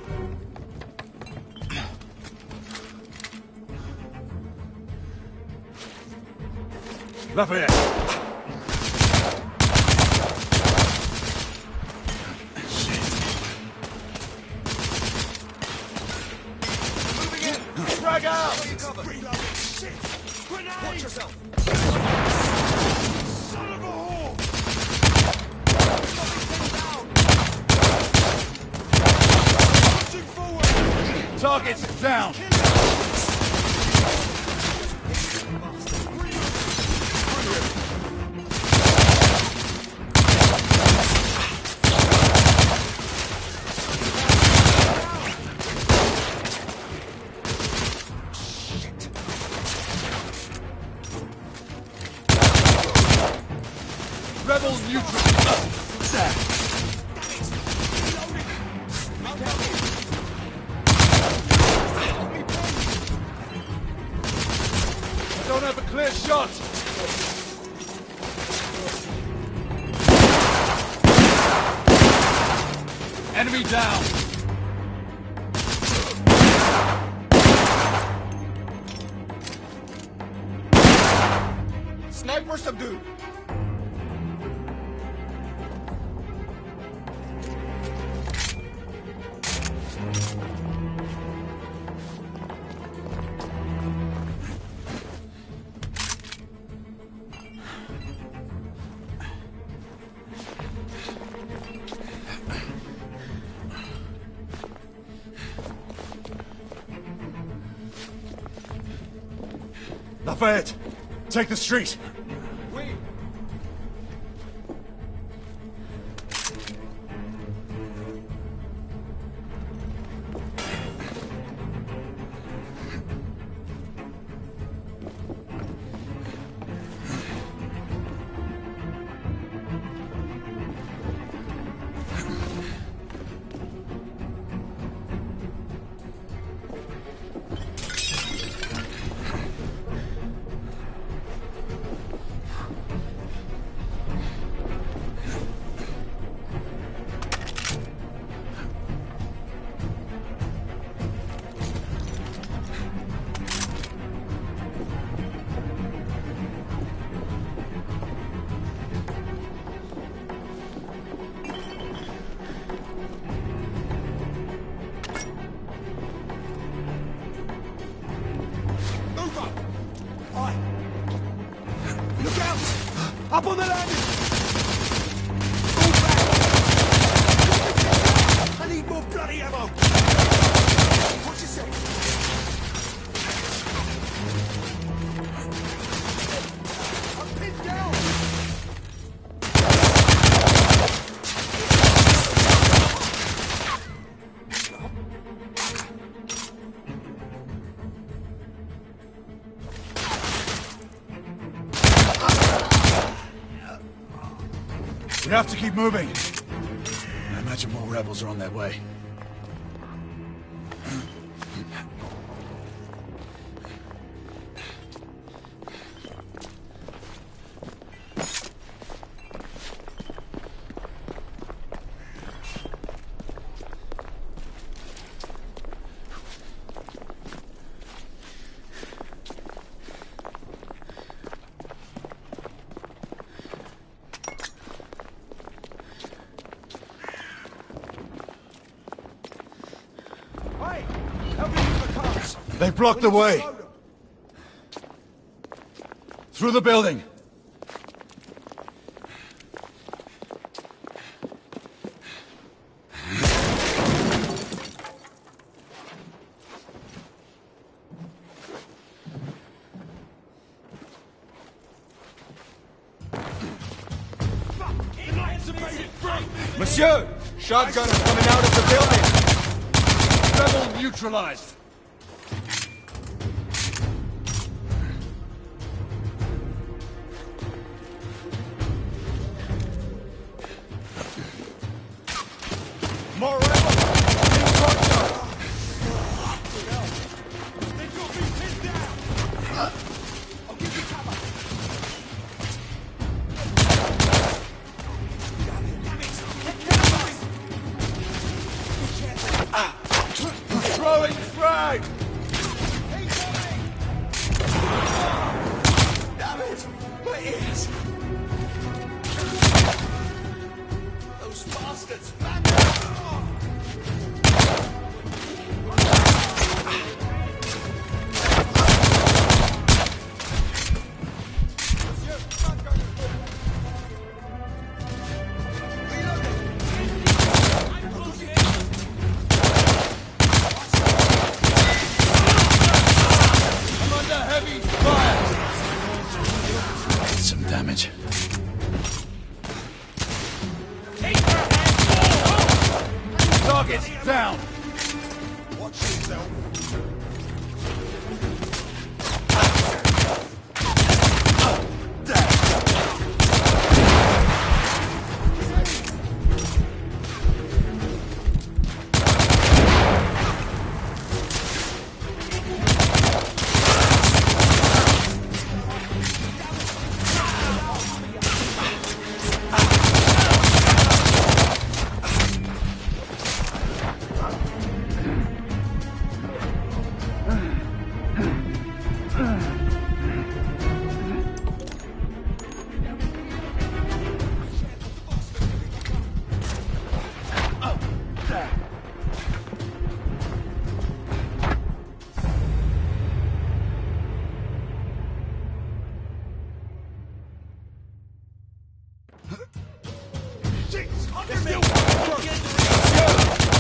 Lafayette! Drag out! Shit! Grenade! Watch yourself! Son of a whore! Pushing forward! Targets down! Rebels neutral. I don't have a clear shot. Enemy down. Sniper subdued. Lafayette, take the street. Look out! Up on the landing! Fall back! I need more bloody ammo! Watch yourself! I'm pinned down! We have to keep moving. I imagine more rebels are on their way. They blocked the way. Through the building. Monsieur! Shotgunner coming out of the building! Rebel neutralized. More rebels! In courtyard! They got me pinned down! I'll give you cover! Throwing frag! Damn it! My ears! Those bastards! Man! Some damage. Target down! Watch yourself!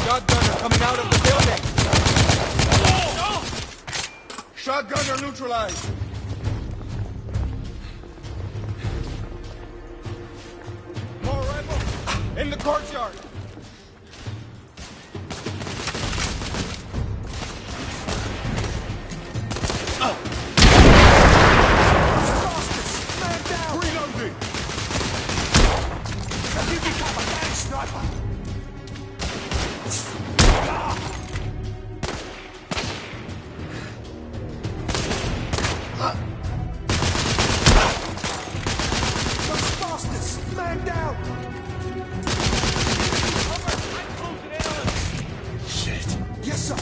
Shotgunner coming out of the building! Shotgunner neutralized! More rebels! In the courtyard! Reloading! I'll give you cover, damn sniper! Those bastards! Man down! Shit. Yes, sir!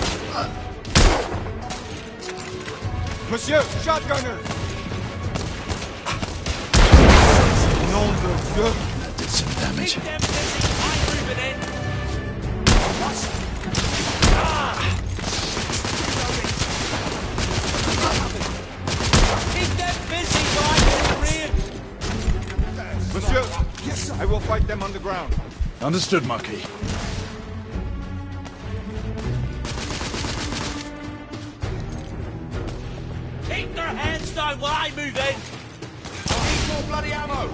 Monsieur, shotgunner! Nom de Dieu! That did some damage. Monsieur, yes, sir. I will fight them on the ground. Understood, Marquis. Keep their hands down while I move in! I need more bloody ammo!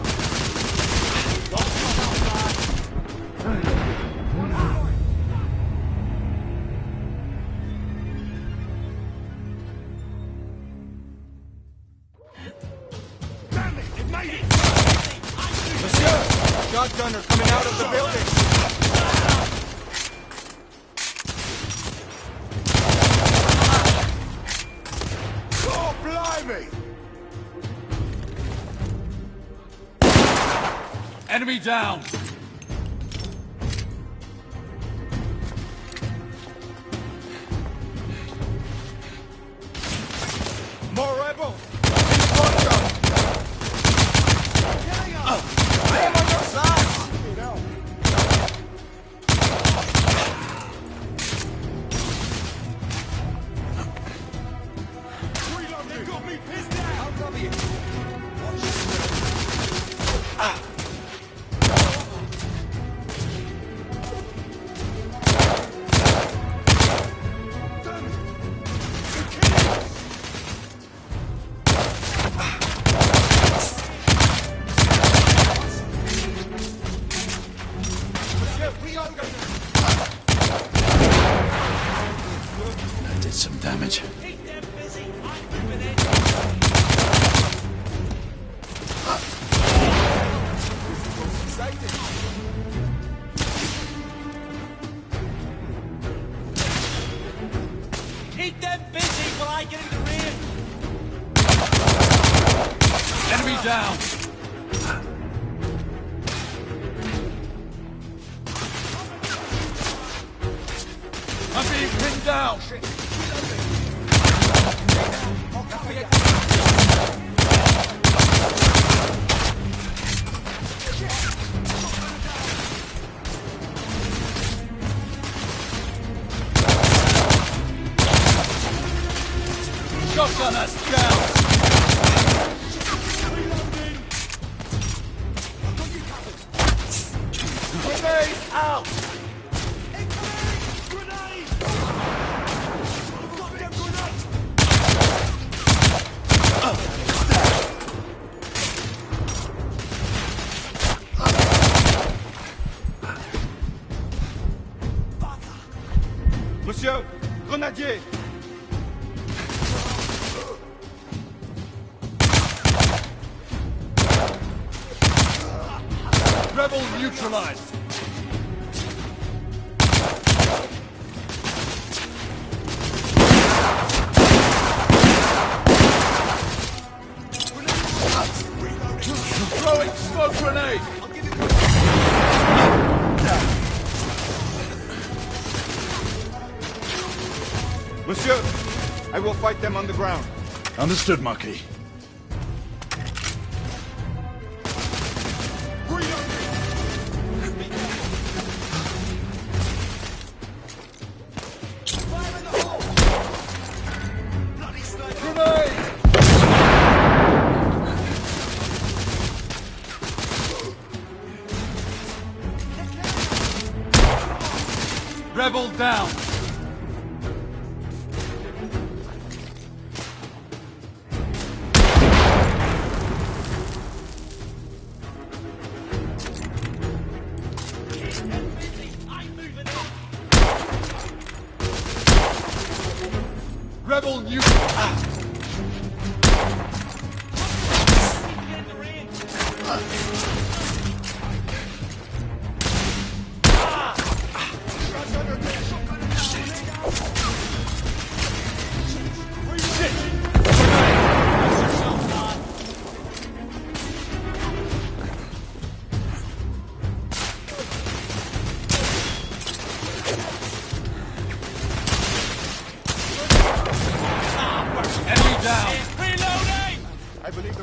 Monsieur, Shotgunner coming out of the building! Oh, blimey! Enemy down! More rebels! In front of! I am on your side! They got me pissed out! I'll cover you. That did some damage. Keep them busy while I get in the rear. Enemy down! I'm being pinned down! Shotgunner's down! Grenade out! Monsieur, grenadier! Rebel neutralized! Throwing smoke grenade! Monsieur, I will fight them on the ground. Understood, Marquis. Rebel down! Rebel new.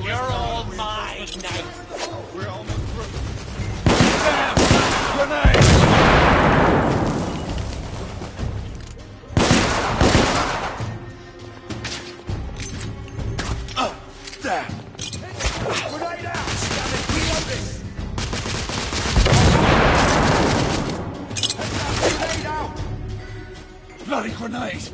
You're all mine, Nate. We're almost through. Damn! Grenade! Damn! Grenade out! Damn it, reload this! Grenade out! Bloody grenade!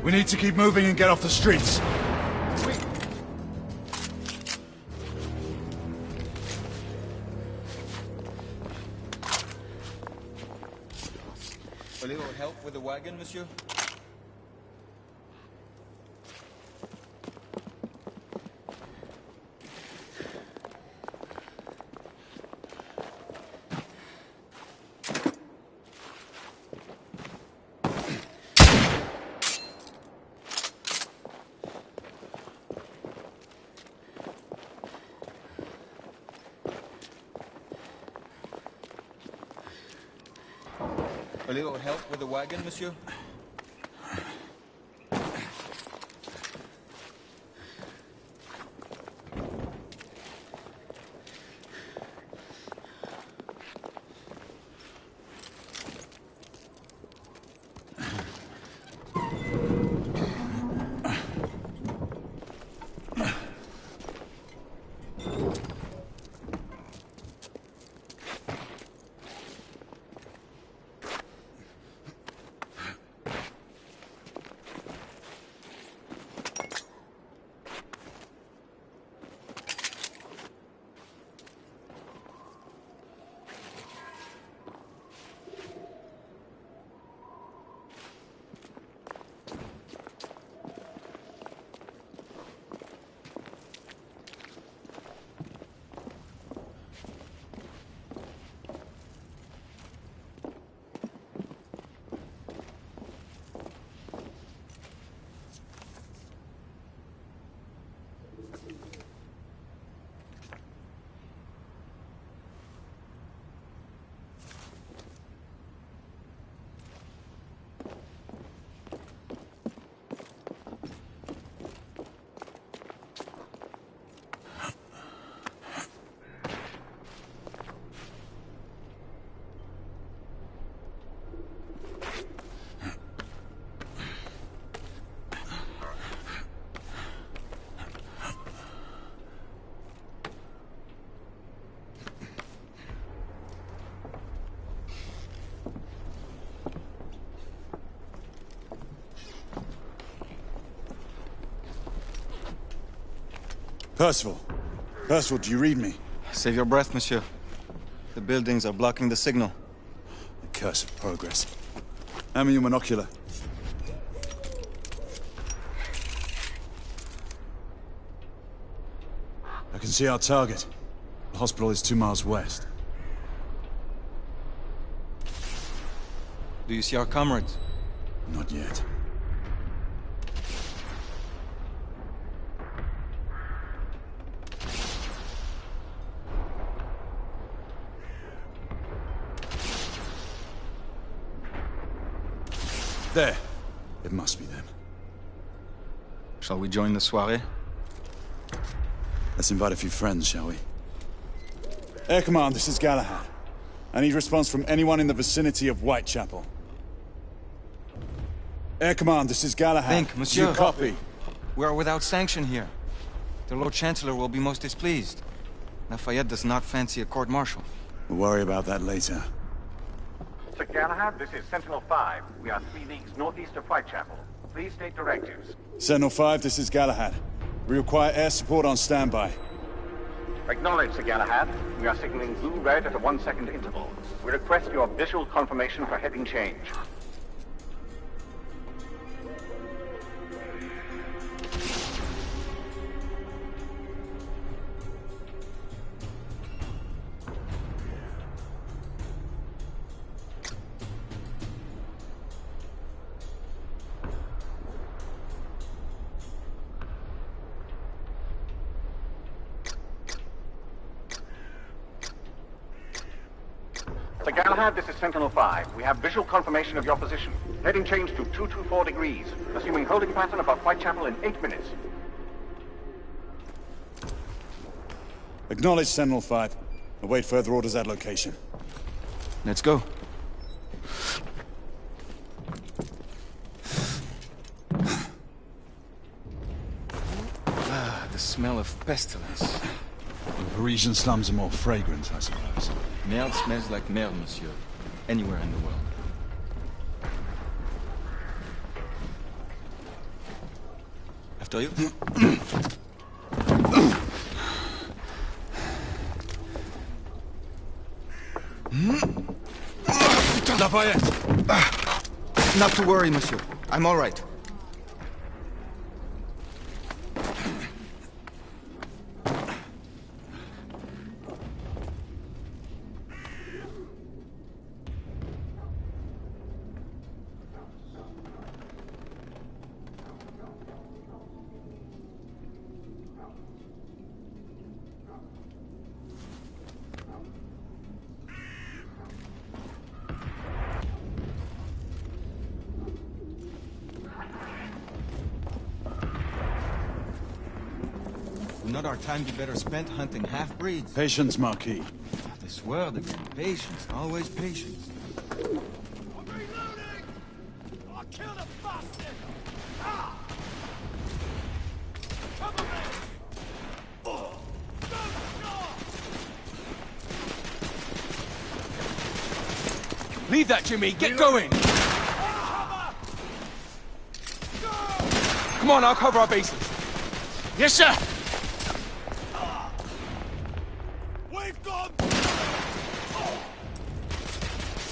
We need to keep moving and get off the streets. A little help with the wagon, monsieur? A little help with the wagon, monsieur? Percival. Percival, do you read me? Save your breath, monsieur. The buildings are blocking the signal. The curse of progress. Hand me your monocular. I can see our target. The hospital is 2 miles west. Do you see our comrades? Not yet. There. It must be them. Shall we join the soirée? Let's invite a few friends, shall we? Air Command, this is Galahad. I need response from anyone in the vicinity of Whitechapel. Air Command, this is Galahad. Think, monsieur. You copy? We are without sanction here. The Lord Chancellor will be most displeased. Lafayette does not fancy a court-martial. We'll worry about that later. Sir Galahad, this is Sentinel-5. We are 3 leagues northeast of Whitechapel. Please state directives. Sentinel-5, this is Galahad. We require air support on standby. Acknowledged, Sir Galahad. We are signaling blue-red at a 1-second interval. We request your visual confirmation for heading change. Sir Galahad, this is Sentinel-5. We have visual confirmation of your position. Heading change to 224 degrees, assuming holding pattern above Whitechapel in 8 minutes. Acknowledged, Sentinel-5. Await further orders at location. Let's go. The smell of pestilence. The Parisian slums are more fragrant, I suppose. Merde smells like merde, monsieur. Anywhere in the world. After you. Lafayette! Not to worry, monsieur. I'm all right. Not our time be better spent hunting half-breeds. Patience, Marquis. This word again. Patience. Always patience. Leave that, Jimmy! Get going! Come on, I'll cover our bases. Yes, sir!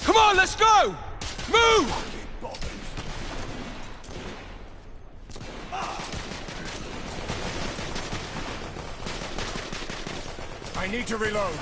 Come on, let's go! Move! I need to reload.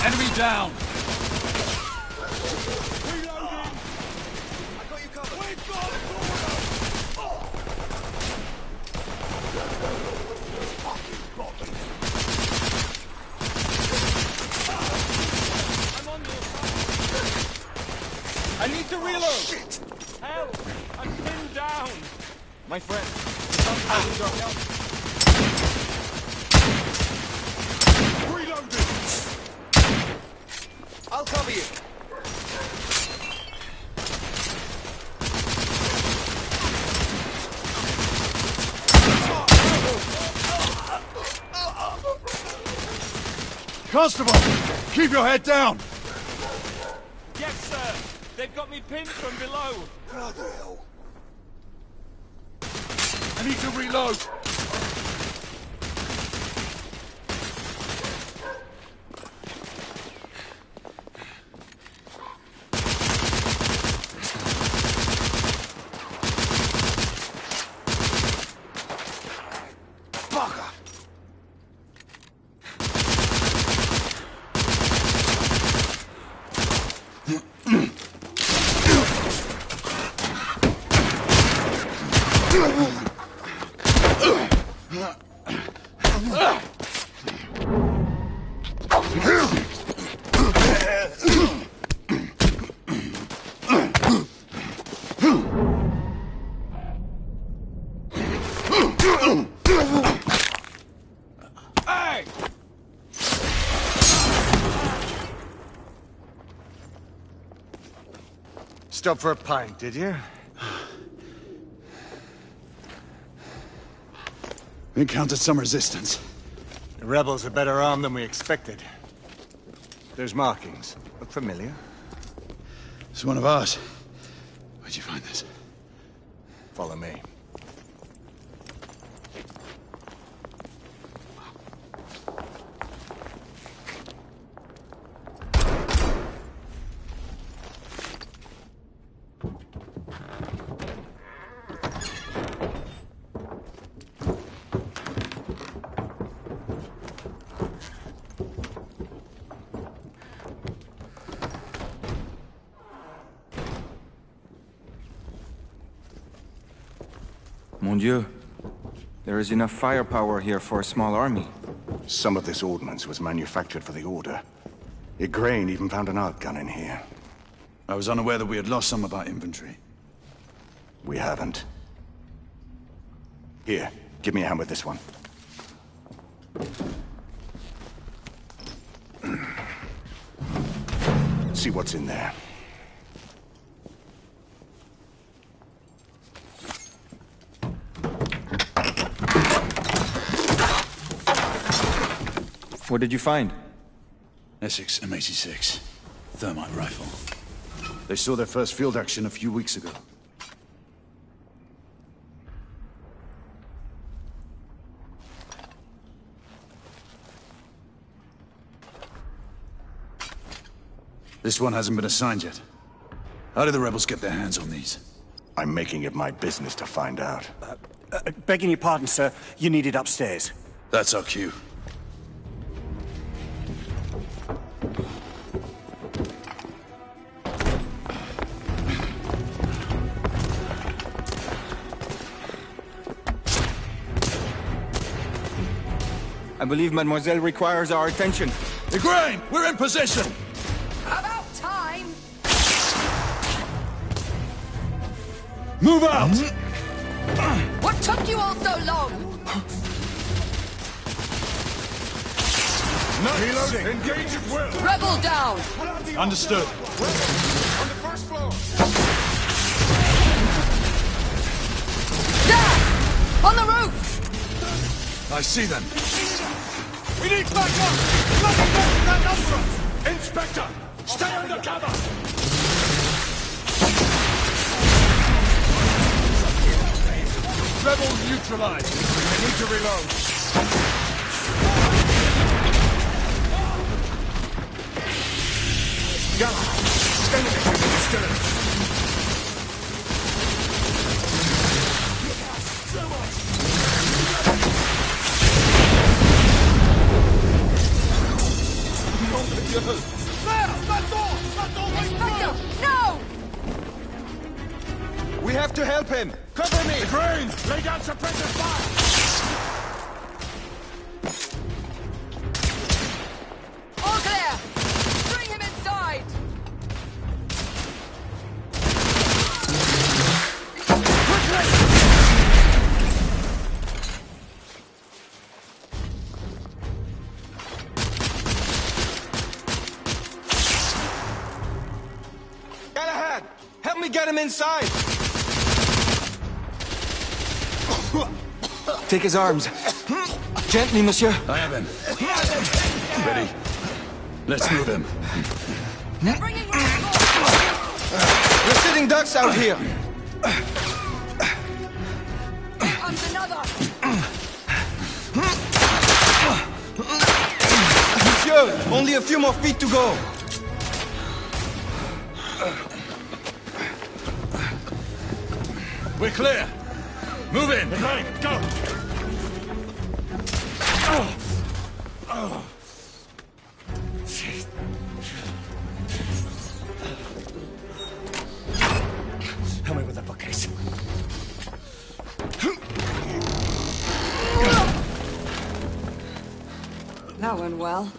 Enemy down! Reloading! I got you covered. We've got it! I'm on your side. I need to reload! Shit! Help! I'm pinned down! My friend, sometimes need your help. Reloading! I'll cover you. Constable, keep your head down. Yes, sir! They've got me pinned from below. Bloody hell. I need to reload. Hey! Stop for a pint, did you? We encountered some resistance. The rebels are better armed than we expected. There's markings. Look familiar? It's one of ours. Where'd you find this? Follow me. Mon Dieu. There is enough firepower here for a small army. Some of this ordnance was manufactured for the Order. Igraine even found an arc gun in here. I was unaware that we had lost some of our inventory. We haven't. Here, give me a hand with this one. See what's in there. What did you find? Essex M86. Thermite rifle. They saw their first field action a few weeks ago. This one hasn't been assigned yet. How did the rebels get their hands on these? I'm making it my business to find out. Begging your pardon, sir. You need it upstairs. That's our cue. I believe Mademoiselle requires our attention. Igraine, we're in position! About time! Move out! What took you all so long? Reloading! Engage at will! Rebel down! Understood. On the first floor! There! On the roof! I see them. We need backup! Nothing better than number! Inspector! Stay under cover! Rebels neutralized. I need to reload. Gala! Stand it! Still it! Inspector! No! We have to help him! Cover me! Igraine! Lay down suppressive fire! All clear! Bring him inside! Galahad! Help me get him inside! Take his arms. Gently, monsieur. I have him. Ready. Let's move him. We're sitting ducks out here. Comes another! Monsieur, only a few more feet to go. We're clear. Move in. Igraine, go! Help me with that bookcase. That went well.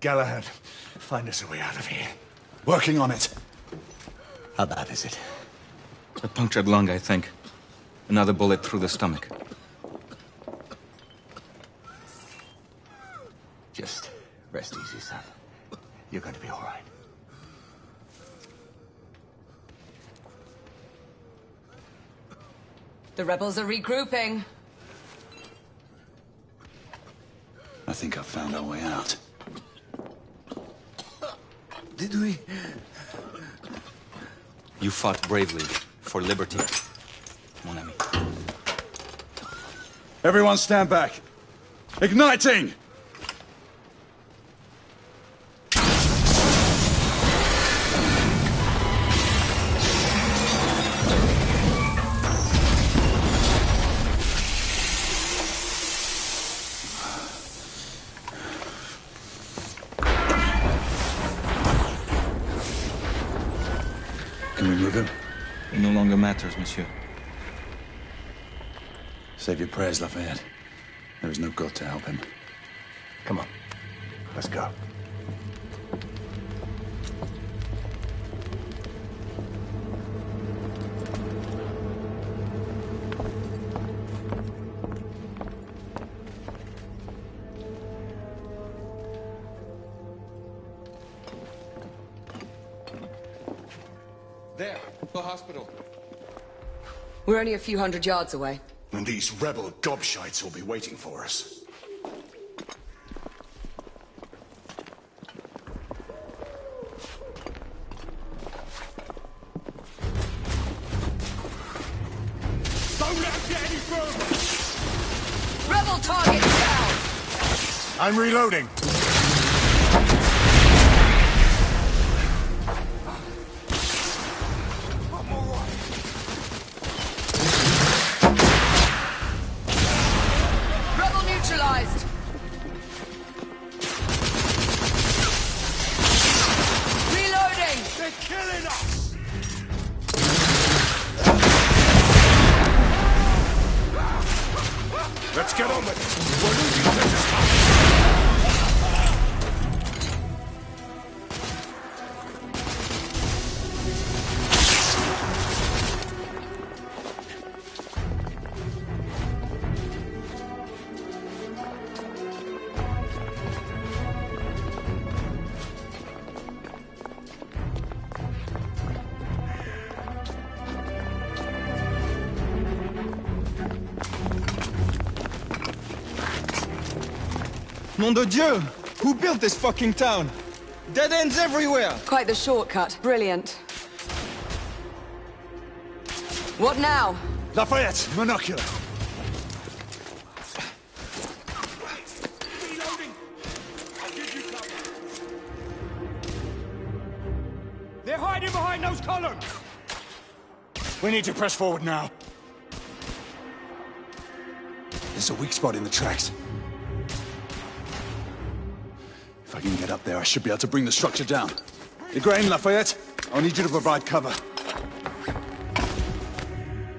Galahad, find us a way out of here. Working on it. How bad is it? A punctured lung, I think. Another bullet through the stomach. Just rest easy, son. You're going to be all right. The rebels are regrouping. I think I've found our way out. Did we? You fought bravely for liberty, mon ami. Everyone stand back. Igniting! Can we move him? It no longer matters, monsieur. Save your prayers, Lafayette. There is no God to help him. Come on. Let's go. There, the hospital. We're only a few hundred yards away. And these rebel gobshites will be waiting for us. Don't let us get any further! Rebel target down! I'm reloading. Rebel neutralized! Reloading! They're killing us! Let's get on with it. We're losing precious time. Nom de Dieu! Who built this fucking town? Dead ends everywhere! Quite the shortcut. Brilliant. What now? Lafayette, monocular. Reloading! I'll give you cover. They're hiding behind those columns! We need to press forward now. There's a weak spot in the tracks. If I can get up there, I should be able to bring the structure down. Igraine, Lafayette, I'll need you to provide cover.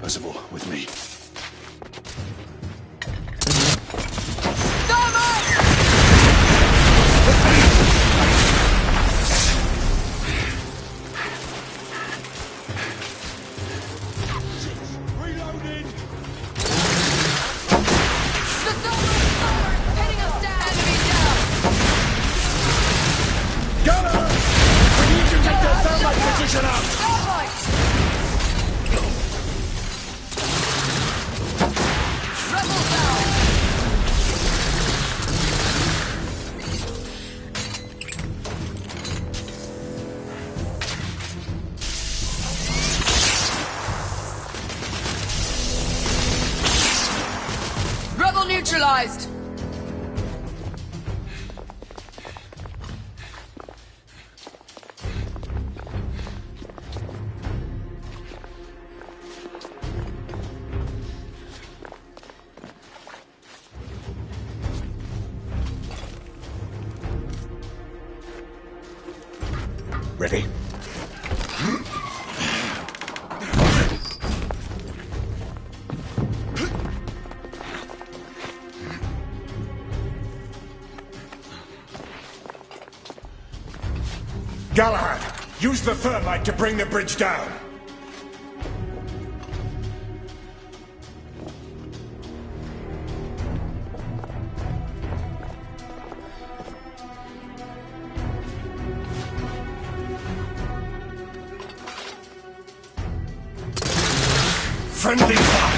Percival, with me. Reloading! Pinning us down! Enemy down! Gunner! We need to take that thermite position out! Rebel down! Rebel neutralized! Ready? Galahad, use the thermite to bring the bridge down. Friendly fire!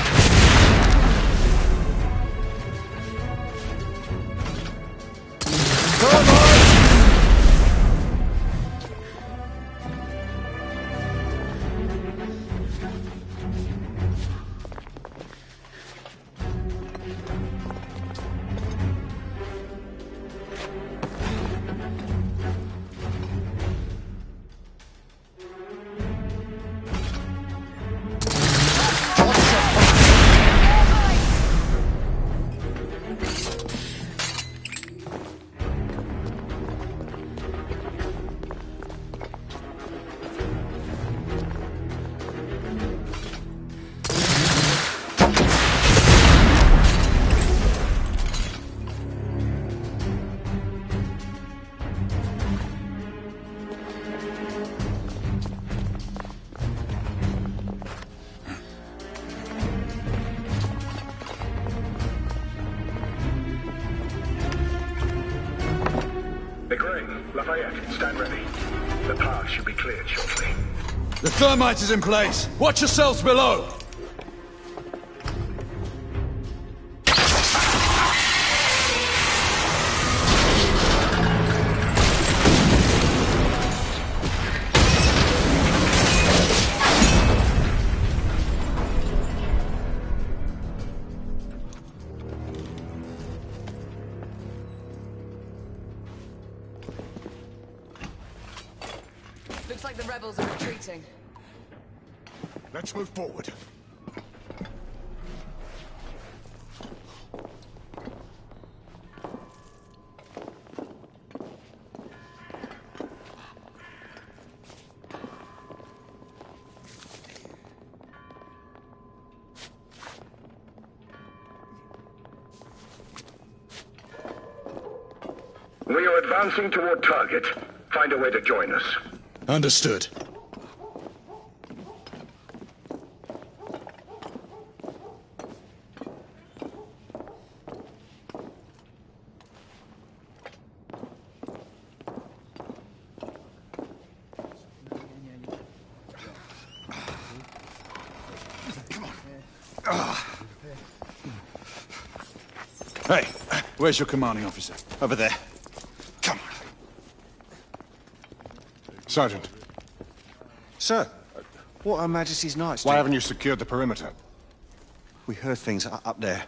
Lafayette, stand ready. The path should be cleared shortly. The thermite is in place. Watch yourselves below. Looks like the rebels are retreating. Let's move forward. We are advancing toward target. Find a way to join us. Understood. Hey, where's your commanding officer? Over there. Come on. Sergeant, Sir, what Her Majesty's Knights why do? haven't you secured the perimeter? We heard things up there.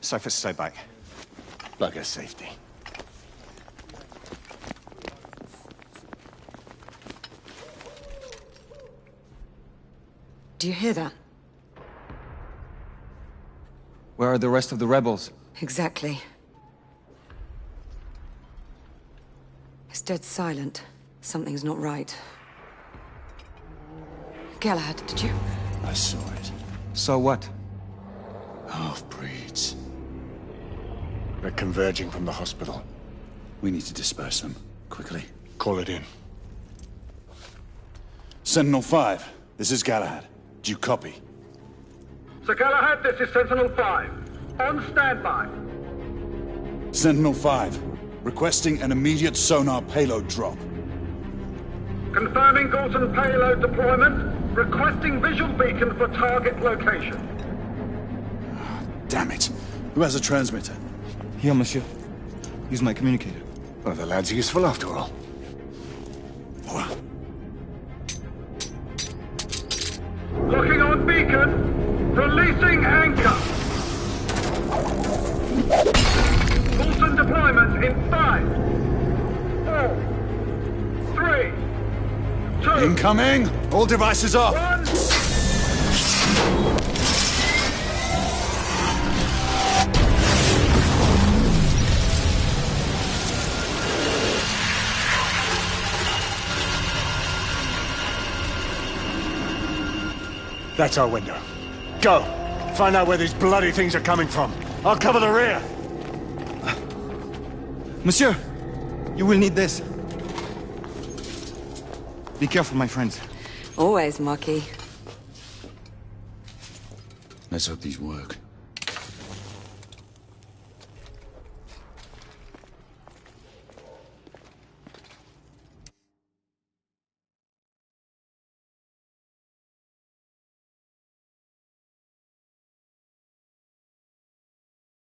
Safer to stay back. Bugger safety. Do you hear that? Where are the rest of the rebels? Exactly. It's dead silent. Something's not right. Galahad, did you? I saw it. So what? Half-breeds. They're converging from the hospital. We need to disperse them. Quickly. Call it in. Sentinel-5, this is Galahad. Do you copy? Sir Galahad, this is Sentinel-5. On standby. Sentinel-5, requesting an immediate sonar payload drop. Confirming Gorton payload deployment. Requesting visual beacon for target location. Damn it. Who has a transmitter? Here, monsieur. Use my communicator. Well, the lad's useful after all. Locking on beacon. Releasing anchor. Gorton deployment in 5, 4, 3, 2... Incoming! All devices off! 1. That's our window. Go! Find out where these bloody things are coming from. I'll cover the rear! Monsieur! You will need this. Be careful, my friends. Always, Marquis. Let's hope these work.